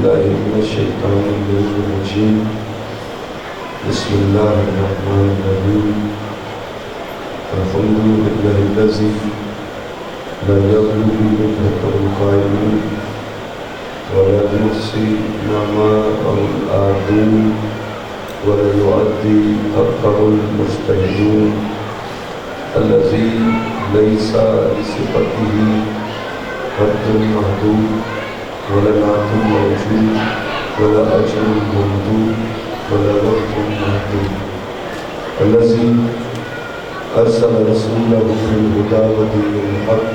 بالله من الشيطان الرجيم بسم الله الرحمن الرحيم الحمد لله الذي لا يغلب مدة القائمين ولا يحصي نعماء العادون ولا يؤدي أكثر المجتهدون الذي ليس لصفته حد محدود ولا نعت موجود ولا أجر ممدود ولا وقت محدود الذي أرسل رسوله بالهدى ودين الحق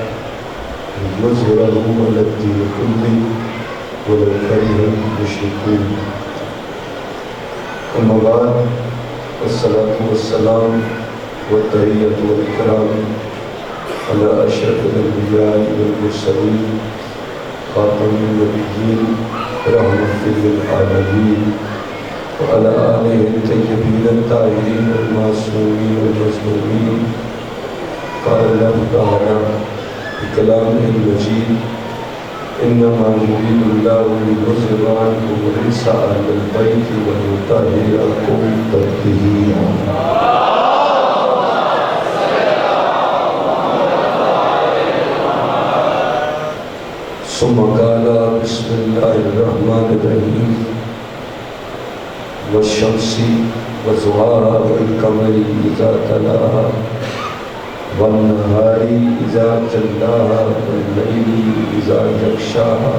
ليظهره على الدين كله ولو كره المشركون أما بعد الصلاة والسلام والتحية والإكرام على أشرف الأنبياء والمرسلين خاتم النبيين رحمة للعالمين وعلى آله الطيبين الطاهرين المعصومين المظلومين قال الله تعالى بكلامه المجيد إنما يريد الله ليظهر عنكم الرجس أهل البيت ويطهركم تطهيرا. ثم قال بسم الله الرحمن الرحيم والشمس وضحاها والقمر إذا تلاها والنهار إذا جلاها والليل إذا يغشاها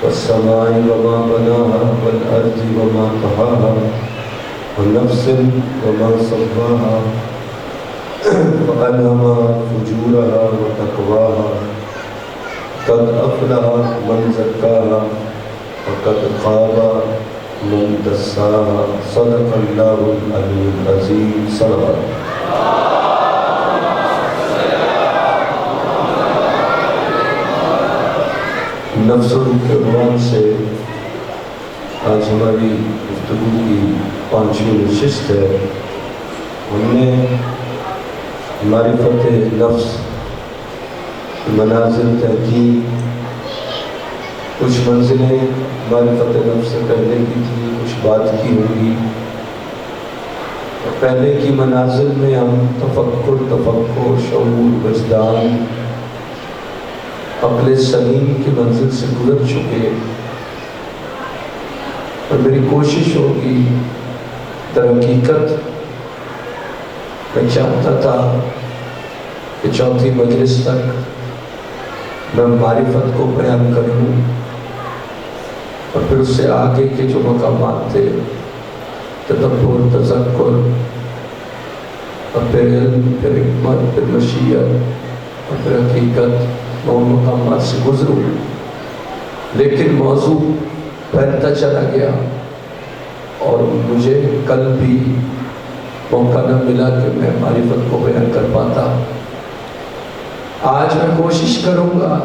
والسماء وما بناها والأرض وما طحاها ونفس وما صفاها فألهمها فجورها وتقواها قد أفلح من زكاها وقد خاب من دساها صدق الله العلي العظيم. صلوات. نفس و روح کے عنوان سے آج ہماری گفتگو کی 5ویں نشست ہے. ہم نے معرفت نفس منازل تحقیق کچھ منزلیں معرفت نفس سے پہلے کی تھی، کچھ بات کی ہوگی. پہلے کی منازل میں ہم تفکر، شعور، وجدان، عقل سلیم کی منزل سے گزر چکے. اور میری کوشش ہوگی در حقیقت میں چاہتا تھا کہ 4تھی مجلس تک میں معرفت کو بیان کروں اور پھر اس سے آگے کے جو مقامات تھے تدبر، تذکر اور پھر علم، پھر حکمت، پھر مشیت اور پھر حقیقت، میں ان مقامات سے گزروں. لیکن موضوع پھیلتا چلا گیا اور مجھے کل بھی موقع نہ ملا کہ میں معرفت کو بیان کر پاتا. آج میں کوشش کروں گا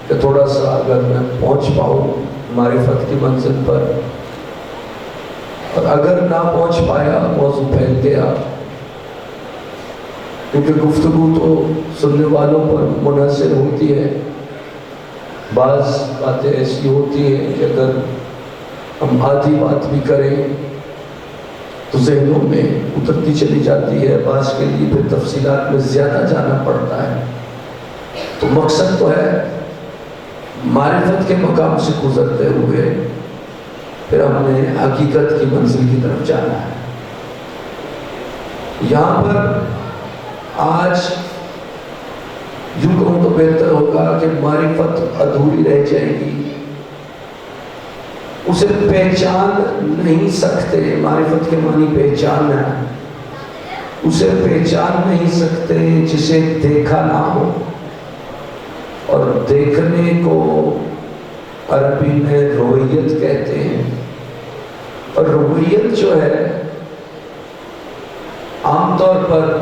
کہ تھوڑا سا اگر میں پہنچ پاؤں معرفت کی منزل پر، اور اگر نہ پہنچ پایا موضوع پھیل گیا، کیونکہ گفتگو تو سننے والوں پر منحصر ہوتی ہے. بعض باتیں ایسی ہوتی ہیں کہ اگر ہم آدھی بات بھی کریں تو ذہنوں میں اترتی چلی جاتی ہے. بعض کے لیے پھر تفصیلات میں زیادہ جانا پڑتا ہے. تو مقصد تو ہے معرفت کے مقام سے گزرتے ہوئے پھر ہم نے حقیقت کی منزل کی طرف جانا ہے. یہاں پر آج یوں کہوں تو بہتر ہوگا کہ معرفت ادھوری رہ جائے گی، اسے پہچان نہیں سکتے. معرفت کے معنی پہچان ہے. اسے پہچان نہیں سکتے جسے دیکھا نہ ہو. اور دیکھنے کو عربی میں رویت کہتے ہیں. اور رویت جو ہے عام طور پر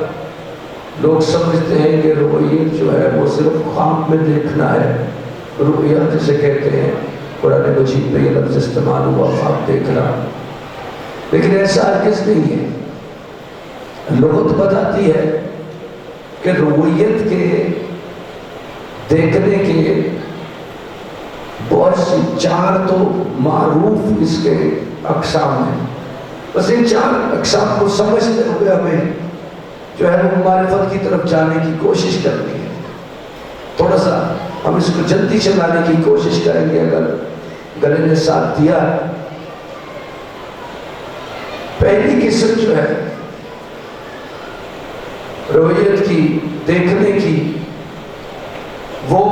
لوگ سمجھتے ہیں کہ رویت جو ہے وہ صرف خواب میں دیکھنا ہے. رؤیا جسے کہتے ہیں، قرآن مجید میں یہ لفظ استعمال ہوا، خواب دیکھنا. لیکن ایسا ہرگز نہیں ہے. لغت بتاتی ہے کہ رویت کے دیکھنے کے بہت بہت سی 4 تو معروف اس کے اقسام ہیں. بس ان 4 اقسام کو سمجھتے ہوئے ہمیں جو ہے وہ معرفت کی طرف جانے کی کوشش کرنی ہے. تھوڑا سا ہم اس کو جلدی چلانے کی کوشش کریں گے اگر گلے نے ساتھ دیا. پہلی قسم جو ہے رویت کی، دیکھنے کی، وہ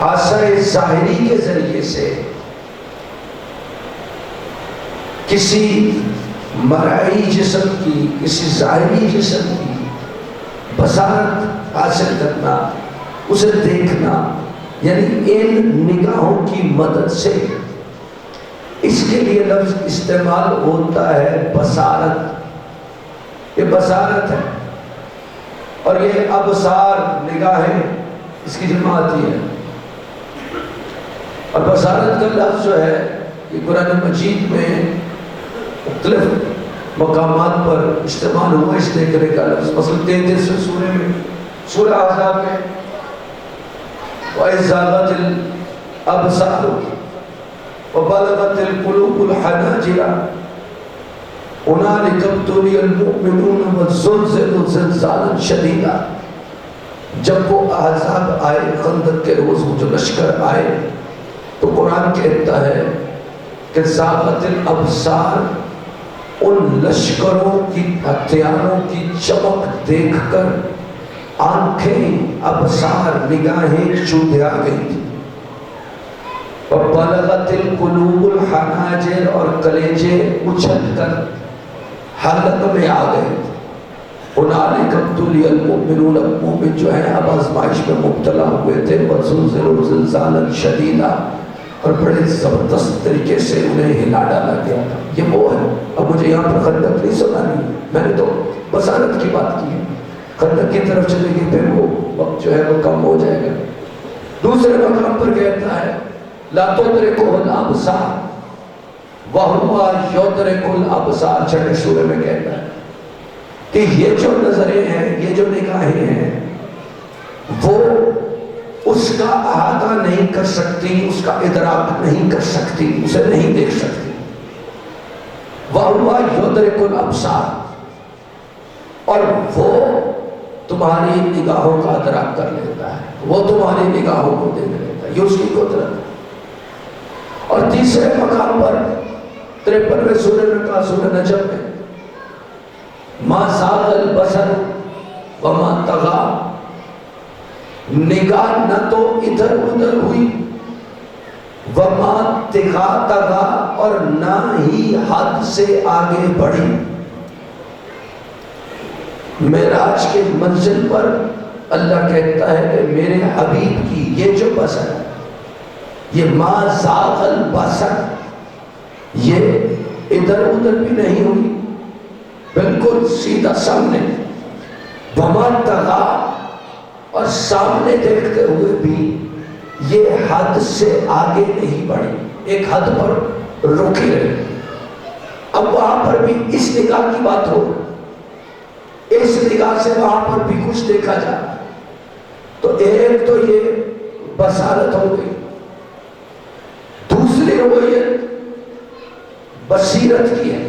آثار ظاہری کے ذریعے سے کسی مرئی جسم کی، کسی ظاہری جسم کی بصارت حاصل کرنا، اسے دیکھنا، یعنی ان نگاہوں کی مدد سے. اس کے لیے لفظ استعمال ہوتا ہے بصارت. یہ بصارت ہے اور یہ ابصار نگاہیں اس کی جمع آتی ہے. اور بصارت کا لفظ جو ہے یہ قرآن مجید میں مختلف مقامات پر استعمال ہوا اس دیکھنے کا لفظ. مثلا 33 سورہ میں، سورہ احزاب میں وَإِذْ زَاغَتِ الْأَبْصَارُ وَبَلَغَتِ الْقُلُوبُ الْحَنَاجِرَ هُنَالِكَ ابْتُلِيَ الْمُؤْمِنُونَ وَزُلْزِلُوا زِلْزَالًا شَدِيدًا. جب وہ احزاب آئے، خندق کے روز وہ جو لشکر آئے، تو قرآن کہتا ہے کہ زاغت الابصار، ان لشکروں کی، ہتھیاروں کی چمک دیکھ کر آنکھیں، ابصار، نگاہیں چودھا گئی تھی. وَبَلَغَتِ الْقُلُوبُ الْحَنَاجِرَ، اور کلیجے اچھل کر حلق میں آ گئے. هُنَالِكَ ابْتُلِيَ الْمُؤْمِنُونَ، مومن جو ہیں اب آزمائش میں مبتلا ہوئے تھے. وَزُلْزِلُوا زِلْزَالًا شَدِيدًا، اور بڑے زبردست طریقے سے انہیں ہلا ڈالا گیا. یہ وہ ہے. اب مجھے یہاں پر خندق نہیں سنانی، میں نے تو بصارت کی بات کی ہے. خندق کی طرف چلے گی پھر وہ وقت جو ہے وہ کم ہو جائے گا. دوسرے مقام پر کہتا ہے لا تدرکہ الابصار وہو یدرک الابصار. 6 سورے میں کہتا ہے کہ یہ جو نظریں ہیں، یہ جو نگاہیں ہیں، وہ اس کا احاطہ نہیں کر سکتی، اس کا ادراک نہیں کر سکتی، اسے نہیں دیکھ سکتی. وَهُوَ يُدْرِكُ الْأَبْصَارَ، اور وہ تمہاری نگاہوں کا ادراک کر لیتا ہے، وہ تمہاری نگاہوں کو دیکھ لیتا ہے. یہ اس کی قدرت ہے. اور تیسرے مقام پر 53ویں سورہ میں کہا، سورہ نجم میں مَا زَاغَ الْبَصَرُ وَمَا طَغَىٰ، نگاہ نہ تو ادھر ادھر ہوئی، وَمَا طَغَىٰ، اور نہ ہی حد سے آگے بڑھی. معراج کے منزل پر اللہ کہتا ہے کہ میرے حبیب کی یہ جو بصر ہے، یہ مَا زَاغَ الْبَصَرُ، یہ ادھر ادھر بھی نہیں ہوئی، بالکل سیدھا سامنے. وَمَا طَغَىٰ، اور سامنے دیکھتے ہوئے بھی یہ حد سے آگے نہیں بڑھی، ایک حد پر رکی رہی. اب وہاں پر بھی اس نگاہ کی بات ہو، اس نگاہ سے وہاں پر بھی کچھ دیکھا جائے. تو ایک تو یہ بصارت ہو گئی. دوسری رویت بصیرت کی ہے،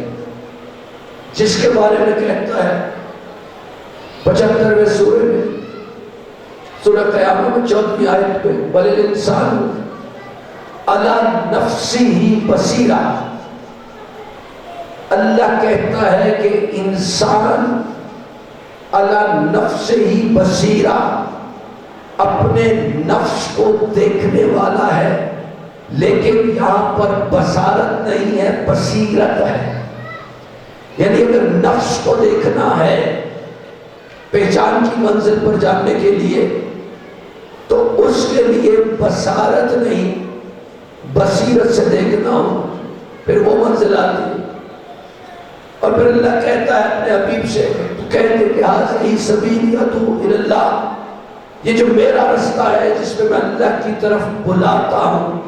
جس کے بارے میں کہتا ہے 75ویں سورے میں، سورہ قیامت میں 14ویں آیت پہ، بل الانسان علی نفسہ بصیرہ. اللہ کہتا ہے کہ انسان علی نفسہ بصیرہ، اپنے نفس کو دیکھنے والا ہے. لیکن یہاں پر بصارت نہیں ہے، بصیرت ہے. یعنی اگر نفس کو دیکھنا ہے پہچان کی منزل پر جاننے کے لیے، تو اس کے لیے بصارت نہیں، بصیرت سے دیکھنا ہو، پھر وہ منزل آتی ہے. اور پھر اللہ کہتا ہے اپنے حبیب سے، تو کہتے کہ ھذہ سبیلی ادعو الی اللہ، یہ جو میرا رستہ ہے جس میں اللہ کی طرف بلاتا ہوں،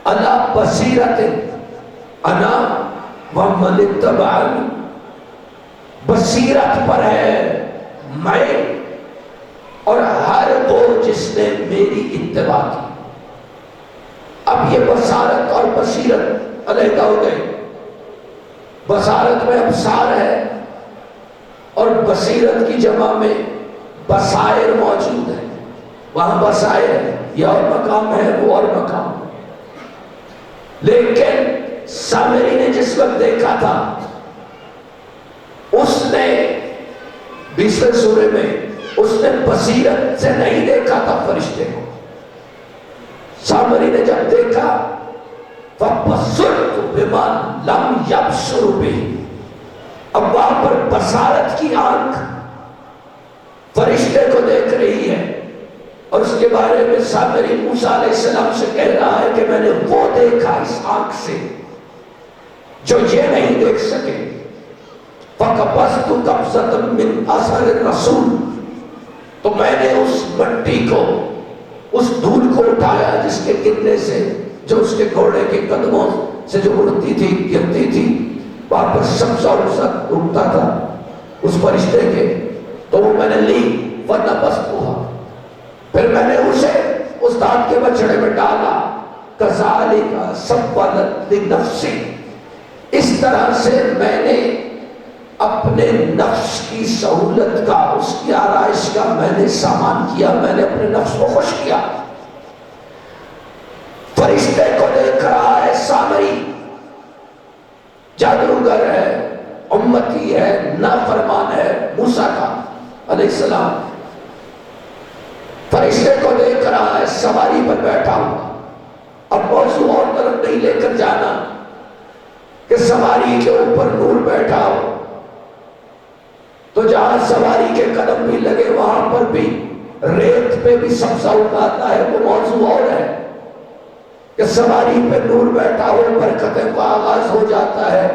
انا بصیرت انا ومن اتبعنی، بصیرت پر ہے میں اور ہر وہ جس نے میری اتباع کی. اب یہ بصارت اور بصیرت علیحدہ ہو گئے. بصارت میں ابصار ہے اور بصیرت کی جمع میں بصائر موجود ہے. وہاں بصائر ہے، یہ اور مقام ہے، وہ اور مقام. لیکن سامری نے جس وقت دیکھا تھا اس نے 20ویں سورے میں اس نے بصیرت سے نہیں دیکھا تھا فرشتے کو. سامری نے جب دیکھا فَبَصُرْتُ بِمَا لَمْ يَبْصُرْ بِهِ، اب وہاں پر بصارت کی آنکھ فرشتے کو دیکھ رہی ہے، اور اس کے بارے میں سامری موسیٰ علیہ السلام سے کہہ رہا ہے کہ میں نے وہ دیکھا اس آنکھ سے جو یہ نہیں دیکھ سکے. فَقَبَضْتُ قَبْضَةً مِّنْ أَثَرِ الرَّسُولِ، تو میں نے اس مٹی کو، اس دھول کو اٹھایا جس کے گرنے سے، جو اس کے گھوڑے کے قدموں سے جو اڑتی تھی گرتی تھی، وہاں پر سبز اور سب اٹھتا تھا اس فرشتے کے، تو وہ میں نے لی. وَنَبَذْتُهَا، پھر میں نے اسے اس دانت کے بچڑے میں ڈالا. كَذَلِكَ سَوَّلَتْ لِنَفْسِي، اس طرح سے میں نے اپنے نفس کی سہولت کا، اس کی آرائش کا میں نے سامان کیا، میں نے اپنے نفس کو خوش کیا. فرشتے کو دیکھ رہا ہے سامری، جادوگر ہے، امتی ہے، نافرمان ہے موسیٰ کا علیہ السلام. فرشتے کو دیکھ رہا ہے سواری پر بیٹھا ہوا. اب موضوع اور طرف نہیں لے کر جانا کہ سواری کے اوپر نور بیٹھا ہو، تو جہاں سواری کے قدم بھی لگے وہاں پر بھی ریت پہ بھی سبزہ اگاتا ہے، وہ موضوع اور ہے. کہ سواری پہ نور بیٹھا ہو برکتیں کا آغاز ہو جاتا ہے،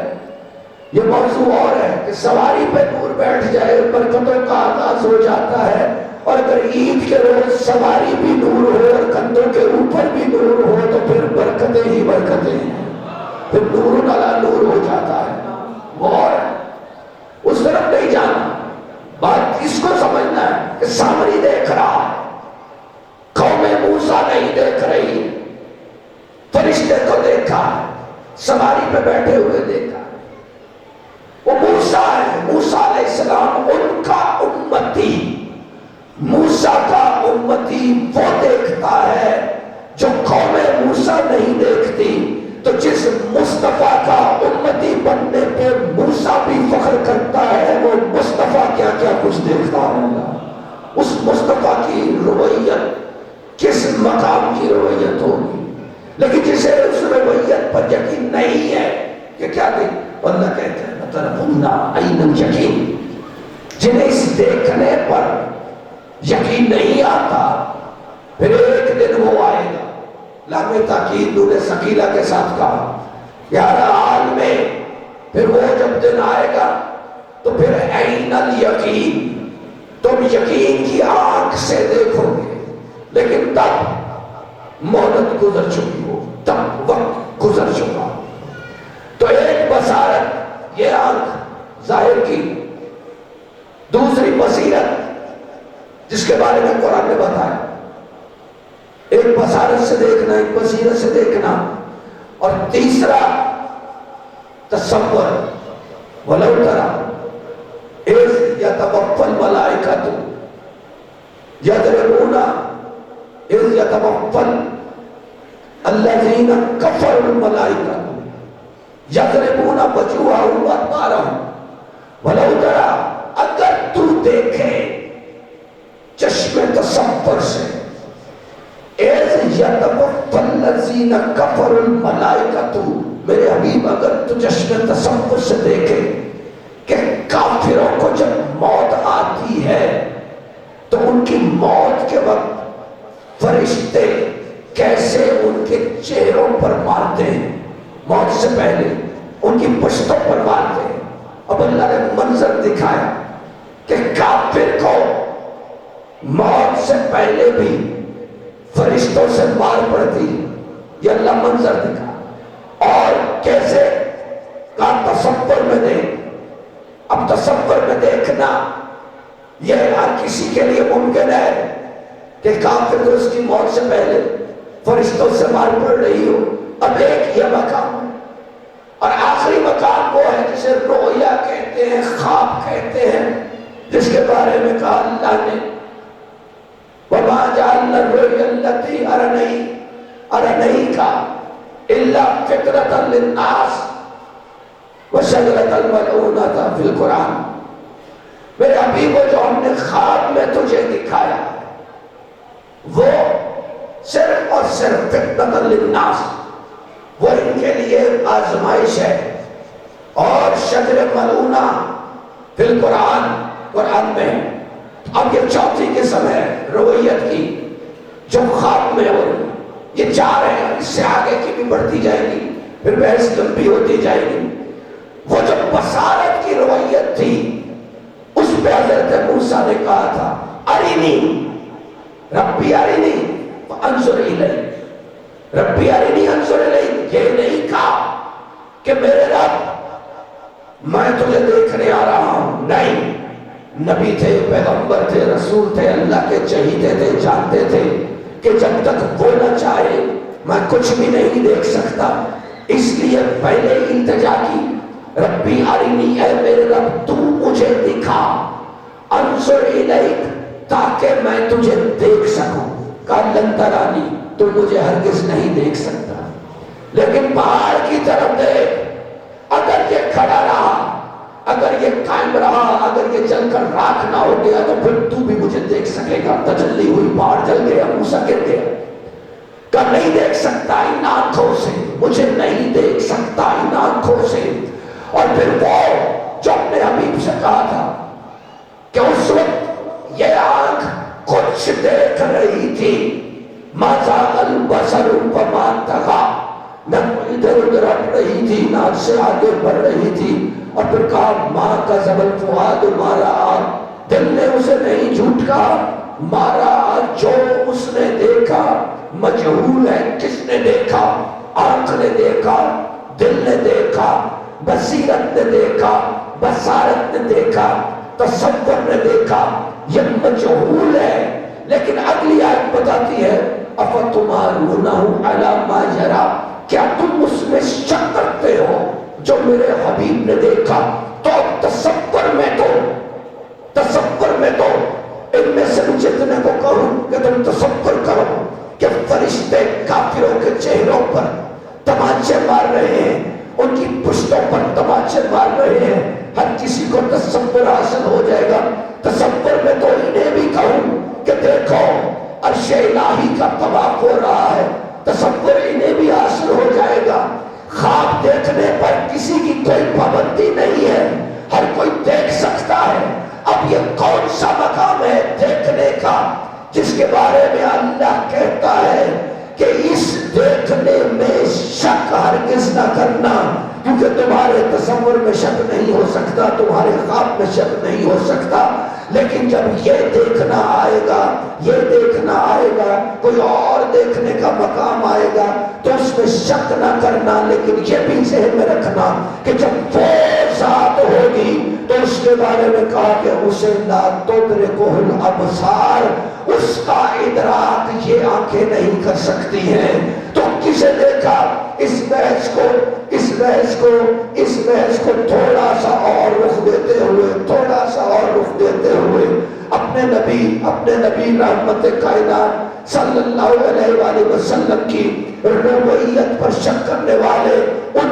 یہ موضوع اور ہے. کہ سواری پہ نور بیٹھ جائے برکتوں کا آغاز ہو جاتا ہے. اور اگر عید کے روز سواری بھی نور ہو اور کندھوں کے اوپر بھی نور ہو تو پھر برکتیں ہی برکتیں ہیں، پھر نور علی نور ہو جاتا ہے. وہ اور اس طرف نہیں جانا، بات اس کو سمجھنا ہے کہ سامری دیکھ رہا ہے، قوم موسیٰ نہیں دیکھ رہی. فرشتے کو دیکھا، سواری پہ بیٹھے ہوئے دیکھا. وہ موسیٰ ہے، موسیٰ علیہ السلام ان کا امتی. موسیٰ کا امتی وہ دیکھتا ہے جو قوم موسیٰ نہیں دیکھتی. تو جس مصطفیٰ کا امتی بننے پہ موسیٰ بھی فخر کرتا ہے، وہ مصطفیٰ کیا کیا کچھ دیکھتا ہوگا. اس مصطفیٰ کی رویت کس مقام کی رویت ہوگی. لیکن جسے اس رویت پر یقین نہیں ہے کہ کیا دیکھ، اللہ کہتے ہیں لَتَرَوُنَّ عَيْنَ الْيَقِينِ، جنہیں اس دیکھنے پر یقین نہیں آتا پھر ایک دن وہ آئے گا. لام تاکید نے ثقیلہ کے ساتھ کہا یار حال میں، پھر وہ جب دن آئے گا تو پھر عین الیقین، تم یقین کی آنکھ سے دیکھو گے، لیکن تب مہلت گزر چکی ہو، تب وقت گزر چکا. تو ایک بصارت یہ آنکھ ظاہر کی، دوسری بصیرت جس کے بارے میں قرآن نے بتایا. ایک بصارت سے دیکھنا، ایک بصیرت سے دیکھنا، اور تیسرا تصور. وَلَوْ تَرَىٰ إِذْ يَتَوَفَّى الْمَلَائِكَةُ يَضْرِبُونَ إِذْ يَتَوَفَّى الَّذِينَ كَفَرُوا الْمَلَائِكَةُ يَضْرِبُونَ وَجُوهَهُمْ وَأَدْبَارَهُمْ. وَلَوْ تَرَىٰ، اگر تو دیکھے چشم تصور سے، اِذْ يَتَوَفَّى الَّذِينَ كَفَرُوا الْمَلَائِكَةُ، میرے حبیب اگر تو چشم تصور سے دیکھے کہ کافروں کو جب موت آتی ہے تو ان کی موت کے وقت فرشتے کیسے ان کے چہروں پر مارتے ہیں، موت سے پہلے ان کی پشتوں پر مارتے ہیں. اب اللہ نے منظر دکھایا کہ کافر کو موت سے پہلے بھی فرشتوں سے مار پڑتی، یہ اللہ منظر دکھا. اور کیسے کا تصور میں دیکھ. اب تصور میں دیکھنا یہ ہر کسی کے لیے ممکن ہے کہ کافر کو اس کی موت سے پہلے فرشتوں سے مار پڑ رہی ہو. اب ایک یہ مقام ہے، اور آخری مقام وہ ہے جسے رویا کہتے ہیں، خواب کہتے ہیں، جس کے بارے میں کہا اللہ نے وَمَا جَعَلْنَا الرُّؤْيَا الَّتِي أَرَنَيْكَ إِلَّا فِطْرَةً لِلنَّاسِ وَشَجَرَةً الْمَلْعُونَةَ فِي الْقُرْآنِ. میرے حبیب جو ہم نے خواب میں تجھے دکھایا وہ صرف اور صرف فِطْرَةً لِلنَّاسِ، وہ ان کے لیے آزمائش ہے. اور شجر ملعونہ فی القرآن، قرآن میں. اب یہ چوتھی قسم ہے رویت کی جو خواب میں ہو رہی. یہ چار ہیں، اس سے آگے کی بھی بڑھتی جائے گی، پھر بحث لمبی ہوتی جائے گی. وہ جو بصارت کی رویت تھی اس پہ حضرت موسیٰ نے کہا تھا ارینی ربی ارینی انظر الیک، ربی ارینی انظر الیک. یہ نہیں کہا کہ میرے رب میں تجھے دیکھنے آ رہا ہوں، نہیں. نبی تھے، پیغمبر تھے، رسول تھے، اللہ کے چہیتے تھے، جانتے تھے کہ جب تک وہ نہ چاہے میں کچھ بھی نہیں دیکھ سکتا. اس لیے پہلے التجا کی ربی ارینی، اے میرے رب تو مجھے دکھا، انظر الیک تاکہ میں تجھے دیکھ سکوں. کہا لن ترانی، تو مجھے ہرگز نہیں دیکھ سکتا، لیکن پہاڑ کی طرف دیکھ. اگر یہ کھڑا رہا، اگر یہ قائم رہا، اگر یہ جل کر راکھ نہ ہو گیا تو پھر تو بھی مجھے دیکھ سکے گا. تجلی ہوئی، پہاڑ جل گیا، موسیٰ گر گیا. کہ نہیں دیکھ سکتا ان آنکھوں سے، مجھے نہیں دیکھ سکتا ان آنکھوں سے. اور پھر وہ جو اپنے حبیب سے کہا تھا کہ اس وقت یہ آنکھ کچھ دیکھ رہی تھی، ما زاغ البصر وما طغى، نہ ادھر ادھر ہٹ رہی تھی، نہ سے آگے بڑھ رہی تھی. اور پھر کہا ما کذب الفؤاد ما رأى، دل نے اسے نہیں جھوٹ کہا. ما رأى، جو اس نے دیکھا مجہول ہے کس نے دیکھا. آنکھ نے دیکھا، دل نے دیکھا، بصیرت نے دیکھا، بصارت نے دیکھا، تصور نے دیکھا، یہ مجہول ہے. لیکن اگلی آیت بتاتی ہے اَفَتُمَارُونَهُ عَلَى مَا يَرَى، کیا تم اس میں شک کرتے ہو جو میرے حبیب نے دیکھا. تو تصور میں تو ان میں سے جتنے کو کہوں کہ تم تصور کرو کہ فرشتے کافروں کے چہروں پر تماچے مار رہے ہیں، ان کی پشتوں پر تماچے مار رہے ہیں. ہر کسی کو تصور حاصل ہو جائے گا. تصور میں تو انہیں بھی کہوں کہ دیکھو عرش الہی کا طواف ہو رہا ہے، تصور انہیں بھی حاصل ہو جائے گا. خواب دیکھنے پر کسی کی کوئی پابندی نہیں ہے، ہر کوئی دیکھ سکتا ہے. اب یہ کون سا مقام ہے دیکھنے کا جس کے بارے میں اللہ کہتا ہے کہ اس دیکھنے میں شک ہرگز نہ کرنا، کیونکہ تمہارے تصور میں شک نہیں ہو سکتا، تمہارے خواب میں شک نہیں ہو سکتا. لیکن جب یہ دیکھنا آئے گا، یہ دیکھنا آئے گا، کوئی اور دیکھنے کا مقام آئے گا تو اس میں شک نہ کرنا. لیکن یہ بھی ذہن میں رکھنا کہ جب وہ ذات ہوگی تو اس کے بارے میں کہا کہ اسے لا تدرکہ الابصار، اس کا ادراک یہ آنکھیں نہیں کر سکتی ہیں. تو کسے دیکھا؟ اس بحث کو تھوڑا سا اور رخ دیتے ہوئے اپنے نبی رحمت کائنات صلی اللہ علیہ وآلہ وسلم کی ربوبیت پر شک کرنے والے ان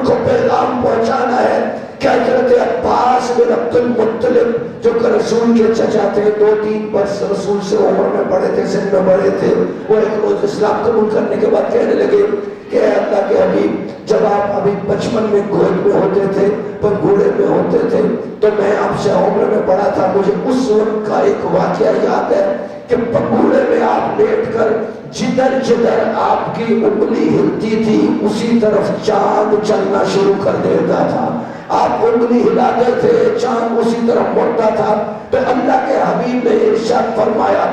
کو پیغام پہنچانا ہے کہ حضرت عباس بن عبد المطلب جو کہ رسول کے چچا تھے، 2-3 برس رسول سے عمر میں بڑے تھے، سن میں بڑے تھے، وہ ایک روز اسلام قبول کرنے کے بعد کہنے لگے کہ اے اللہ کے حبیب، جب آپ ابھی بچپن میں گود میں ہوتے تھے، پنگھوڑے میں ہوتے تھے، تو میں آپ سے عمر میں بڑا تھا. مجھے اس وقت کا ایک واقعہ یاد ہے کہ پنگھوڑے میں آپ لیٹ کر جدھر آپ کی انگلی ہلتی تھی اسی طرف چاند چلنا شروع کر دیتا تھا. آپ انگلی ہلاتے تھے، چاند اسی طرف مڑتا تھا. تو اللہ کے حبیب نے ارشاد فرمایا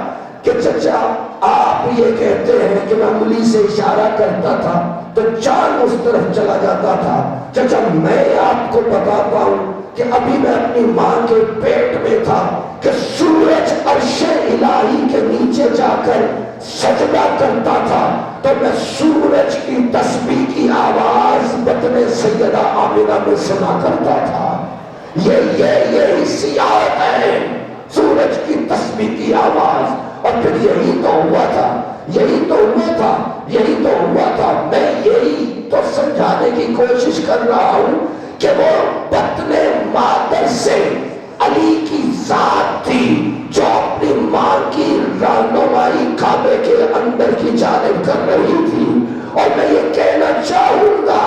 کہ چچا آپ یہ کہتے ہیں کہ میں انگلی سے اشارہ کرتا تھا تو چاند اس طرف چلا جاتا تھا. چچا میں آپ کو بتاتا ہوں کہ ابھی میں اپنی ماں کے پیٹ میں تھا کہ سورج عرش الہی کے نیچے جا کر سجدہ کرتا تھا، تو میں سورج کی تسبیح کی آواز بطن سیدہ آمنہ میں سنا کرتا تھا۔ یہ حسیات ہے سورج کی تسبیح کی آواز۔ اور پھر یہی تو ہوا تھا، یہی تو ہوا تھا، یہی تو ہوا تھا۔ میں یہی تو سمجھانے کی کوشش کر رہا ہوں کہ وہ بطن مادر سے علی کی ذات تھی جو اپنی ماں کی رہنمائی کعبے کے اندر کی جانب کر رہی تھی۔ اور میں یہ کہنا چاہوں گا،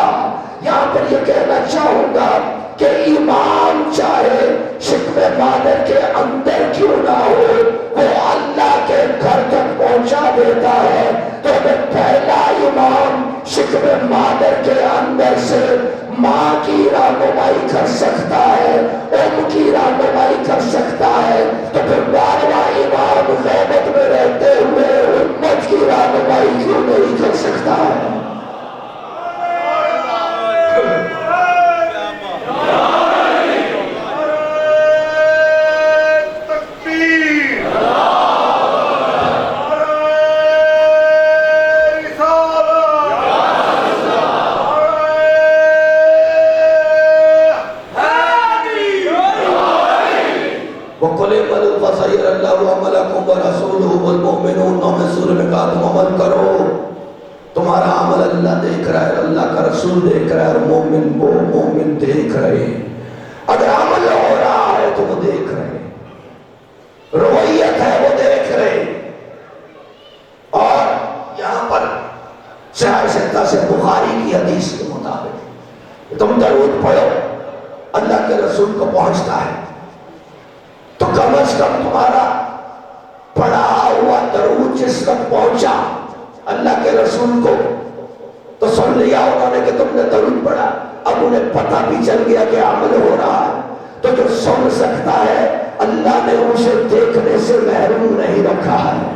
یہاں پر یہ کہنا چاہوں گا کہ امام چاہے شکم مادر کے اندر کیوں نہ ہو، وہ اللہ کے گھر تک پہنچا دیتا ہے۔ تو ہمیں پہلا امام شکم مادر کے اندر سے ماں کی رہنمائی کر سکتا ہے، ام کی رہنمائی کر سکتا ہے، تو پھر 12واں امام غیبت میں رہتے ہوئے امت کی رہنمائی کیوں نہیں کر سکتا ہے؟ عمل کرو، تمہارا عمل اللہ دیکھ رہا ہے، اللہ کا رسول دیکھ رہا ہے، اور مومن وہ مومن دیکھ رہے ہیں۔ اگر عمل ہو رہا ہے تو وہ دیکھ رہے ہیں، رویت ہے وہ دیکھ رہے ہیں۔ اور یہاں پر صحیح سنتا سے بخاری کی حدیث کے مطابق تم درود پڑھو، اللہ کے رسول کو پہنچتا ہے، تو کم از کم تمہارا پڑھا ہوا درود جس وقت پہنچا اللہ کے رسول کو تو سن لیا انہوں نے کہ تم نے درود پڑھا، اب انہیں پتہ بھی چل گیا کہ عمل ہو رہا ہے۔ تو جو سن سکتا ہے اللہ نے اسے دیکھنے سے محروم نہیں رکھا ہے۔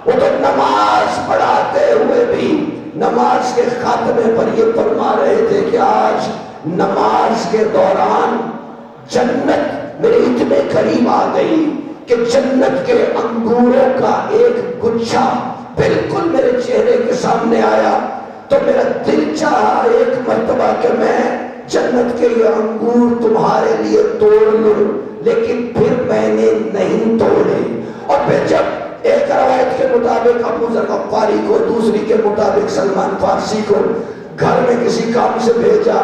وہ تو نماز پڑھاتے ہوئے بھی نماز کے خاتمے پر یہ فرما رہے تھے کہ آج نماز کے دوران جنت میرے اتنے قریب آ گئی کہ جنت کے انگوروں کا ایک گچھا بالکل میرے چہرے کے سامنے آیا، تو میرا دل چاہا ایک مرتبہ کہ میں جنت کے یہ انگور تمہارے لیے توڑ لوں، لیکن پھر میں نے نہیں توڑے۔ اور پھر جب ایک روایت کے مطابق ابو ذر غفاری کو، دوسری کے مطابق سلمان فارسی کو گھر میں کسی کام سے بھیجا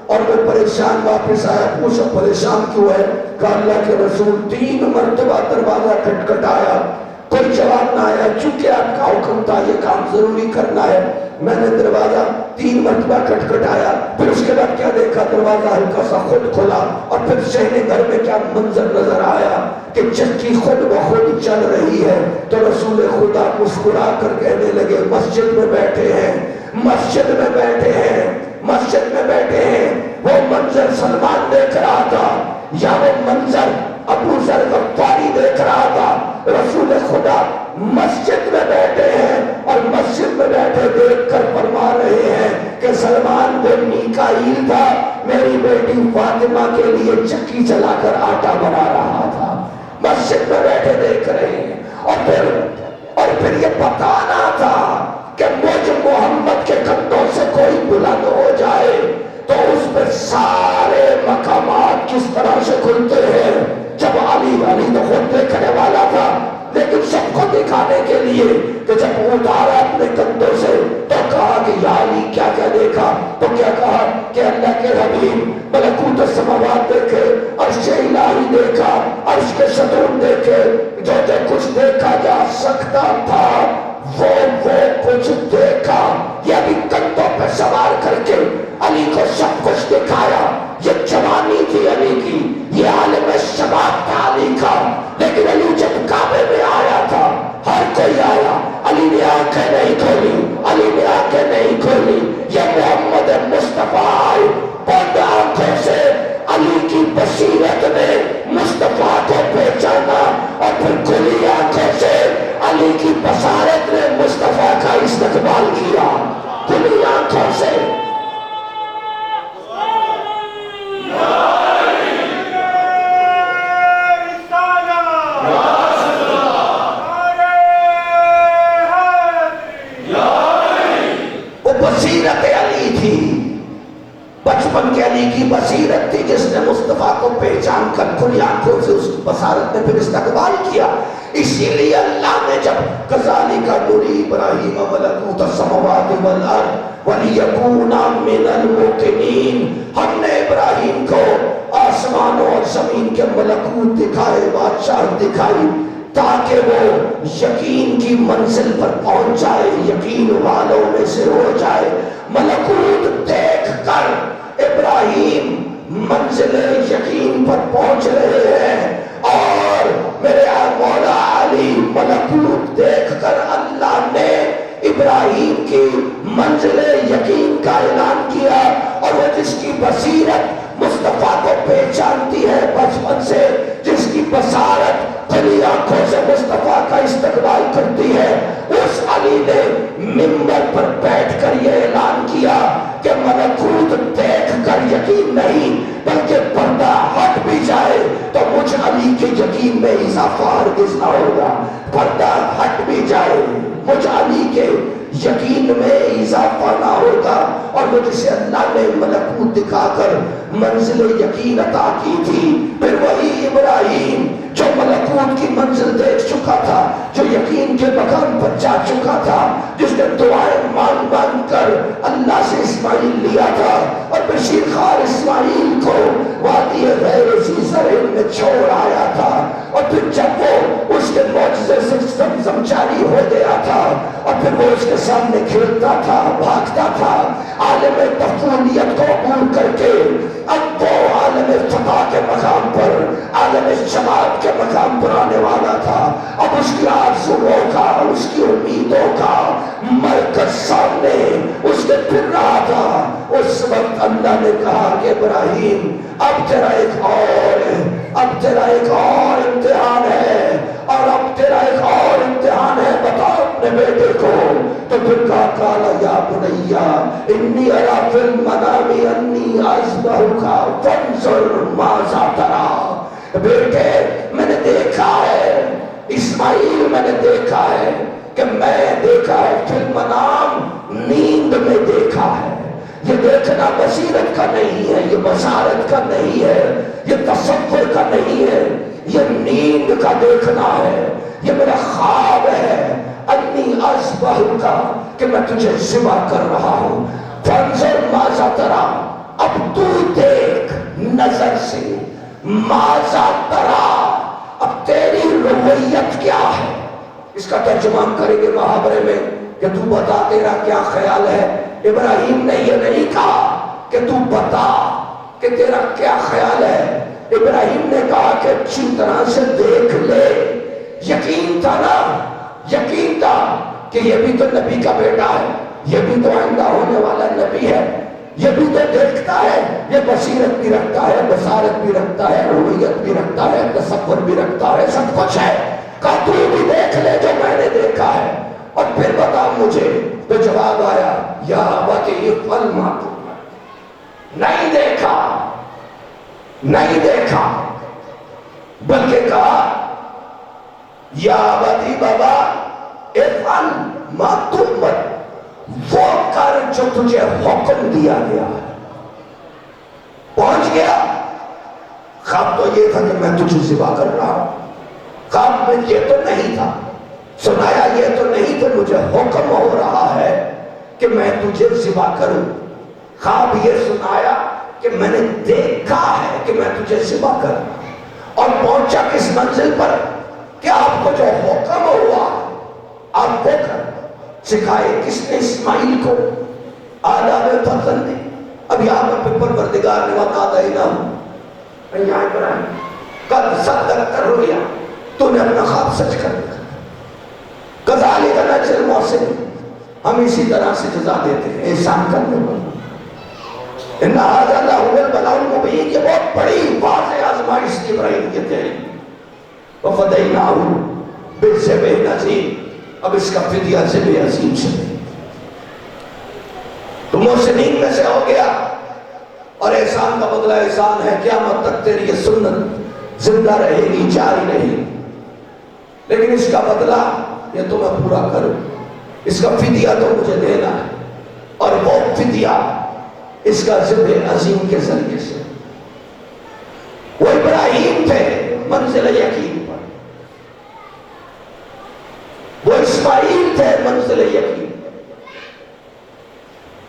اور وہ پریشان واپس آیا، پوچھا پریشان کیوں ہے؟ کہا اللہ کے رسول 3 مرتبہ دروازہ کھٹکھٹایا، کوئی جواب نہ آیا، چونکہ آپ کا حکم تھا یہ کام ضروری کرنا ہے، میں نے دروازہ 3 مرتبہ کھٹکھٹایا، پھر اس کے بعد کیا دیکھا، دروازہ ہلکا سا خود کھلا، اور پھر شہر گھر میں کیا منظر نظر آیا کہ چکی خود بخود چل رہی ہے۔ تو رسول خدا مسکرا کر کہنے لگے مسجد میں بیٹھے ہیں، مسجد میں بیٹھے ہیں، مسجد میں بیٹھے ہیں۔ وہ منظر سلمان دیکھ رہا تھا یا وہ منظر ابو ذر غفاری دیکھ رہا تھا؟ رسول خدا مسجد میں بیٹھے ہیں اور مسجد میں بیٹھے دیکھ کر فرما رہے ہیں کہ سلمان وہ میکائیل تھا، میری بیٹی فاطمہ کے لیے چکی چلا کر آٹا بنا رہا تھا۔ مسجد میں بیٹھے دیکھ رہے ہیں۔ اور پھر یہ بتانا تھا کہ مجھ محمد کے کندھوں سے کوئی بلند ہو جائے تو اس پر سارے مقامات کس طرح سے کھلتے ہیں۔ جب علی تو خود دیکھنے والا تھا، لیکن سب کو دکھانے کے لیے کہ جب اتارا اپنے کندھوں سے تو کہا کہ یا علی کیا کیا دیکھا؟ تو کیا کہا کہ اللہ کے حبیب ملکوت السماوات دیکھے، عرش الہی دیکھا، عرش کے ستون دیکھے، جو کچھ دیکھا جا سکتا تھا وہ کچھ دیکھا۔ یہ بھی کندھوں پہ سوار کر کے علی کو سب کچھ دکھایا۔ یہ جوانی تھی علی کی، یہ عالم شباب تھا علی کا، لیکن علی جب کعبے میں آیا تھا ہر کوئی آیا، علی نے آنکھیں نہیں کھولی، علی نے آنکھیں نہیں کھولی۔ یہ محمد مصطفیٰ بند آنکھوں سے علی کی بصیرت نے مصطفیٰ کو پہچانا، اور پھر کھلی آنکھوں سے علی کی بصارت نے مصطفیٰ کا استقبال کیا، کھلی آنکھوں سے۔ بچپن کے علی کی بصیرت تھی جس نے مصطفیٰ کو پہچان کر کھلی آنکھوں سے اس بصارت نے پھر استقبال کیا. اسی لیے اللہ نے جب کذالک نری ابراہیم ملکوت السماوات والارض ولیکون من الموقنین، ہم نے ابراہیم کو آسمانوں اور زمین کے ملکوت دکھائے، بادشاہ دکھائی، تاکہ وہ یقین کی منزل پر پہنچ جائے، یقین والوں میں سے ہو جائے. ملکوت دیکھ کر ابراہیم منزل یقین پر پہنچ رہے ہیں، اور میرے مولا علی ملکوت دیکھ کر اللہ نے ابراہیم کی منزل یقین کا اعلان کیا. اور وہ جس کی بصیرت مصطفیٰ کو پہچانتی ہے بچپن سے، جس کی بصارت کھلی آنکھوں سے مصطفیٰ کا استقبال کرتی ہے، اس علی نے منبر پر بیٹھ کر یہ اعلان کیا کہ ملکوت دیکھ کر یقین نہیں بلکہ پردہ ہٹ بھی جائے تو مجھ علی کے یقین میں اضافہ ہرگز نہ ہوگا. پردہ ہٹ بھی جائے مجھ علی کے یقین میں اضافہ نہ ہوگا. اور وہ جسے اللہ نے ملکوت دکھا کر منزل یقین عطا کی تھی، پھر وہی ابراہیم جو ملکوت کی منزل دیکھ چکا تھا، جو یقین کے مقام پر جا چکا تھا، جس نے دعائیں مانگ مانگ کر اللہ سے اسماعیل لیا تھا، اور بشیر خار اسماعیل کو وادی غیر ذی زرع میں چھوڑ آیا تھا، اور پھر جب وہ اس کے معجزے سے زمزم جاری ہو گیا تھا، اور پھر وہ اس کے سامنے کھیلتا تھا، بھاگتا تھا، عالم طفولیت کو عبور کر کے اب وہ عالم فتح کے مقام پر، عالم شباب کے مقام پر آنے والا تھا. اب اس کی آرزوؤں کا، اس کی امیدوں کا مرکز سامنے اس کے پھر رہا تھا. اس وقت اللہ نے کہا کہ ابراہیم اب تیرا ایک اور امتحان ہے، اور اب تیرا ایک اور امتحان ہے، بتا اپنے بیٹے کو. تو پھر کہا قال یا بنی انی اری فی المنام انی اذبحک فانظر ماذا تری. بیٹے میں نے دیکھا ہے، اسماعیل میں نے دیکھا ہے کہ میں دیکھا ہے فی المنام، نیند میں دیکھا ہے. یہ دیکھنا بصیرت کا نہیں ہے، یہ بصارت کا نہیں ہے، یہ تصور کا نہیں ہے، یہ نیند کا دیکھنا ہے. یہ میرا خواب ہے، انی اذبحک، کہ میں تجھے ذبح کر رہا ہوں. فانظر ماذا تری، اب تو دیکھ نظر سے، ماذا تری، اب تیری رویت کیا ہے. اس کا ترجمہ ہم کریں گے محاورے میں کہ تو بتا تیرا کیا خیال ہے. ابراہیم نے یہ نہیں کہا کہ تو بتا کہ تیرا کیا خیال ہے. ابراہیم نے کہا کہ اچھی طرح سے دیکھ لے. یقین تھا نا، یقین تھا کہ یہ بھی تو نبی کا بیٹا ہے، یہ بھی تو آئندہ ہونے والا نبی ہے، یہ بھی تو دیکھتا ہے، یہ بصیرت بھی رکھتا ہے، بصارت بھی رکھتا ہے، رویت بھی رکھتا ہے، تصور بھی رکھتا ہے، سب کچھ ہے. کہا تو بھی دیکھ لے جو میں نے دیکھا ہے اور پھر بتا مجھے. تو جواب آیا یا ابت افعل ما تؤمر. نہیں دیکھا، نہیں دیکھا، بلکہ کہا یا ابتی بابا افعل ما تؤمر، وہ کر جو تجھے حکم دیا گیا ہے. پہنچ گیا. خواب تو یہ تھا کہ میں تجھے ذبح کر رہا ہوں، خواب میں یہ تو نہیں تھا، سنایا یہ تو نہیں کہ مجھے حکم ہو رہا ہے کہ میں تجھے ذبح کروں. خواب یہ سنایا کہ میں نے دیکھا ہے کہ میں تجھے ذبح کر رہا ہوں. اور پہنچا کس منزل پر کہ آپ کو جو حکم ہوا آپ وہ کر. سکھائے کس نے؟ اسماعیل کو آداب فرزندی. اب یہاں پر پروردگار نے بتا دینا یہاں ابراہیم قد صدقت الرؤیا، تو نے اپنا خواب سچ کر دیا. کذالک نجزی المحسنین، ہم اسی طرح سے جزا دیتے ہیں احسان کرنے والوں. ان ھذا لہو البلاء المبین، یہ بہت بڑی واضح آزمائش کی ابراہیم کی تیری. وفدیناہ بذبح عظیم، اب اس کا فدیہ ذبح عظیم سے تو محسنین میں سے ہو گیا. اور احسان کا بدلہ احسان ہے، قیامت تک تیری یہ سنت زندہ رہے گی، جاری رہے گی. لیکن اس کا بدلہ یہ تو میں پورا کروں، اس کا فدیہ تو مجھے دینا ہے. اور وہ فدیہ اس کا ذبح عظیم کے ذریعے سے۔ وہ ابراہیم تھے منزل یقین پر، وہ اسماعیل تھے منزل یقین پر،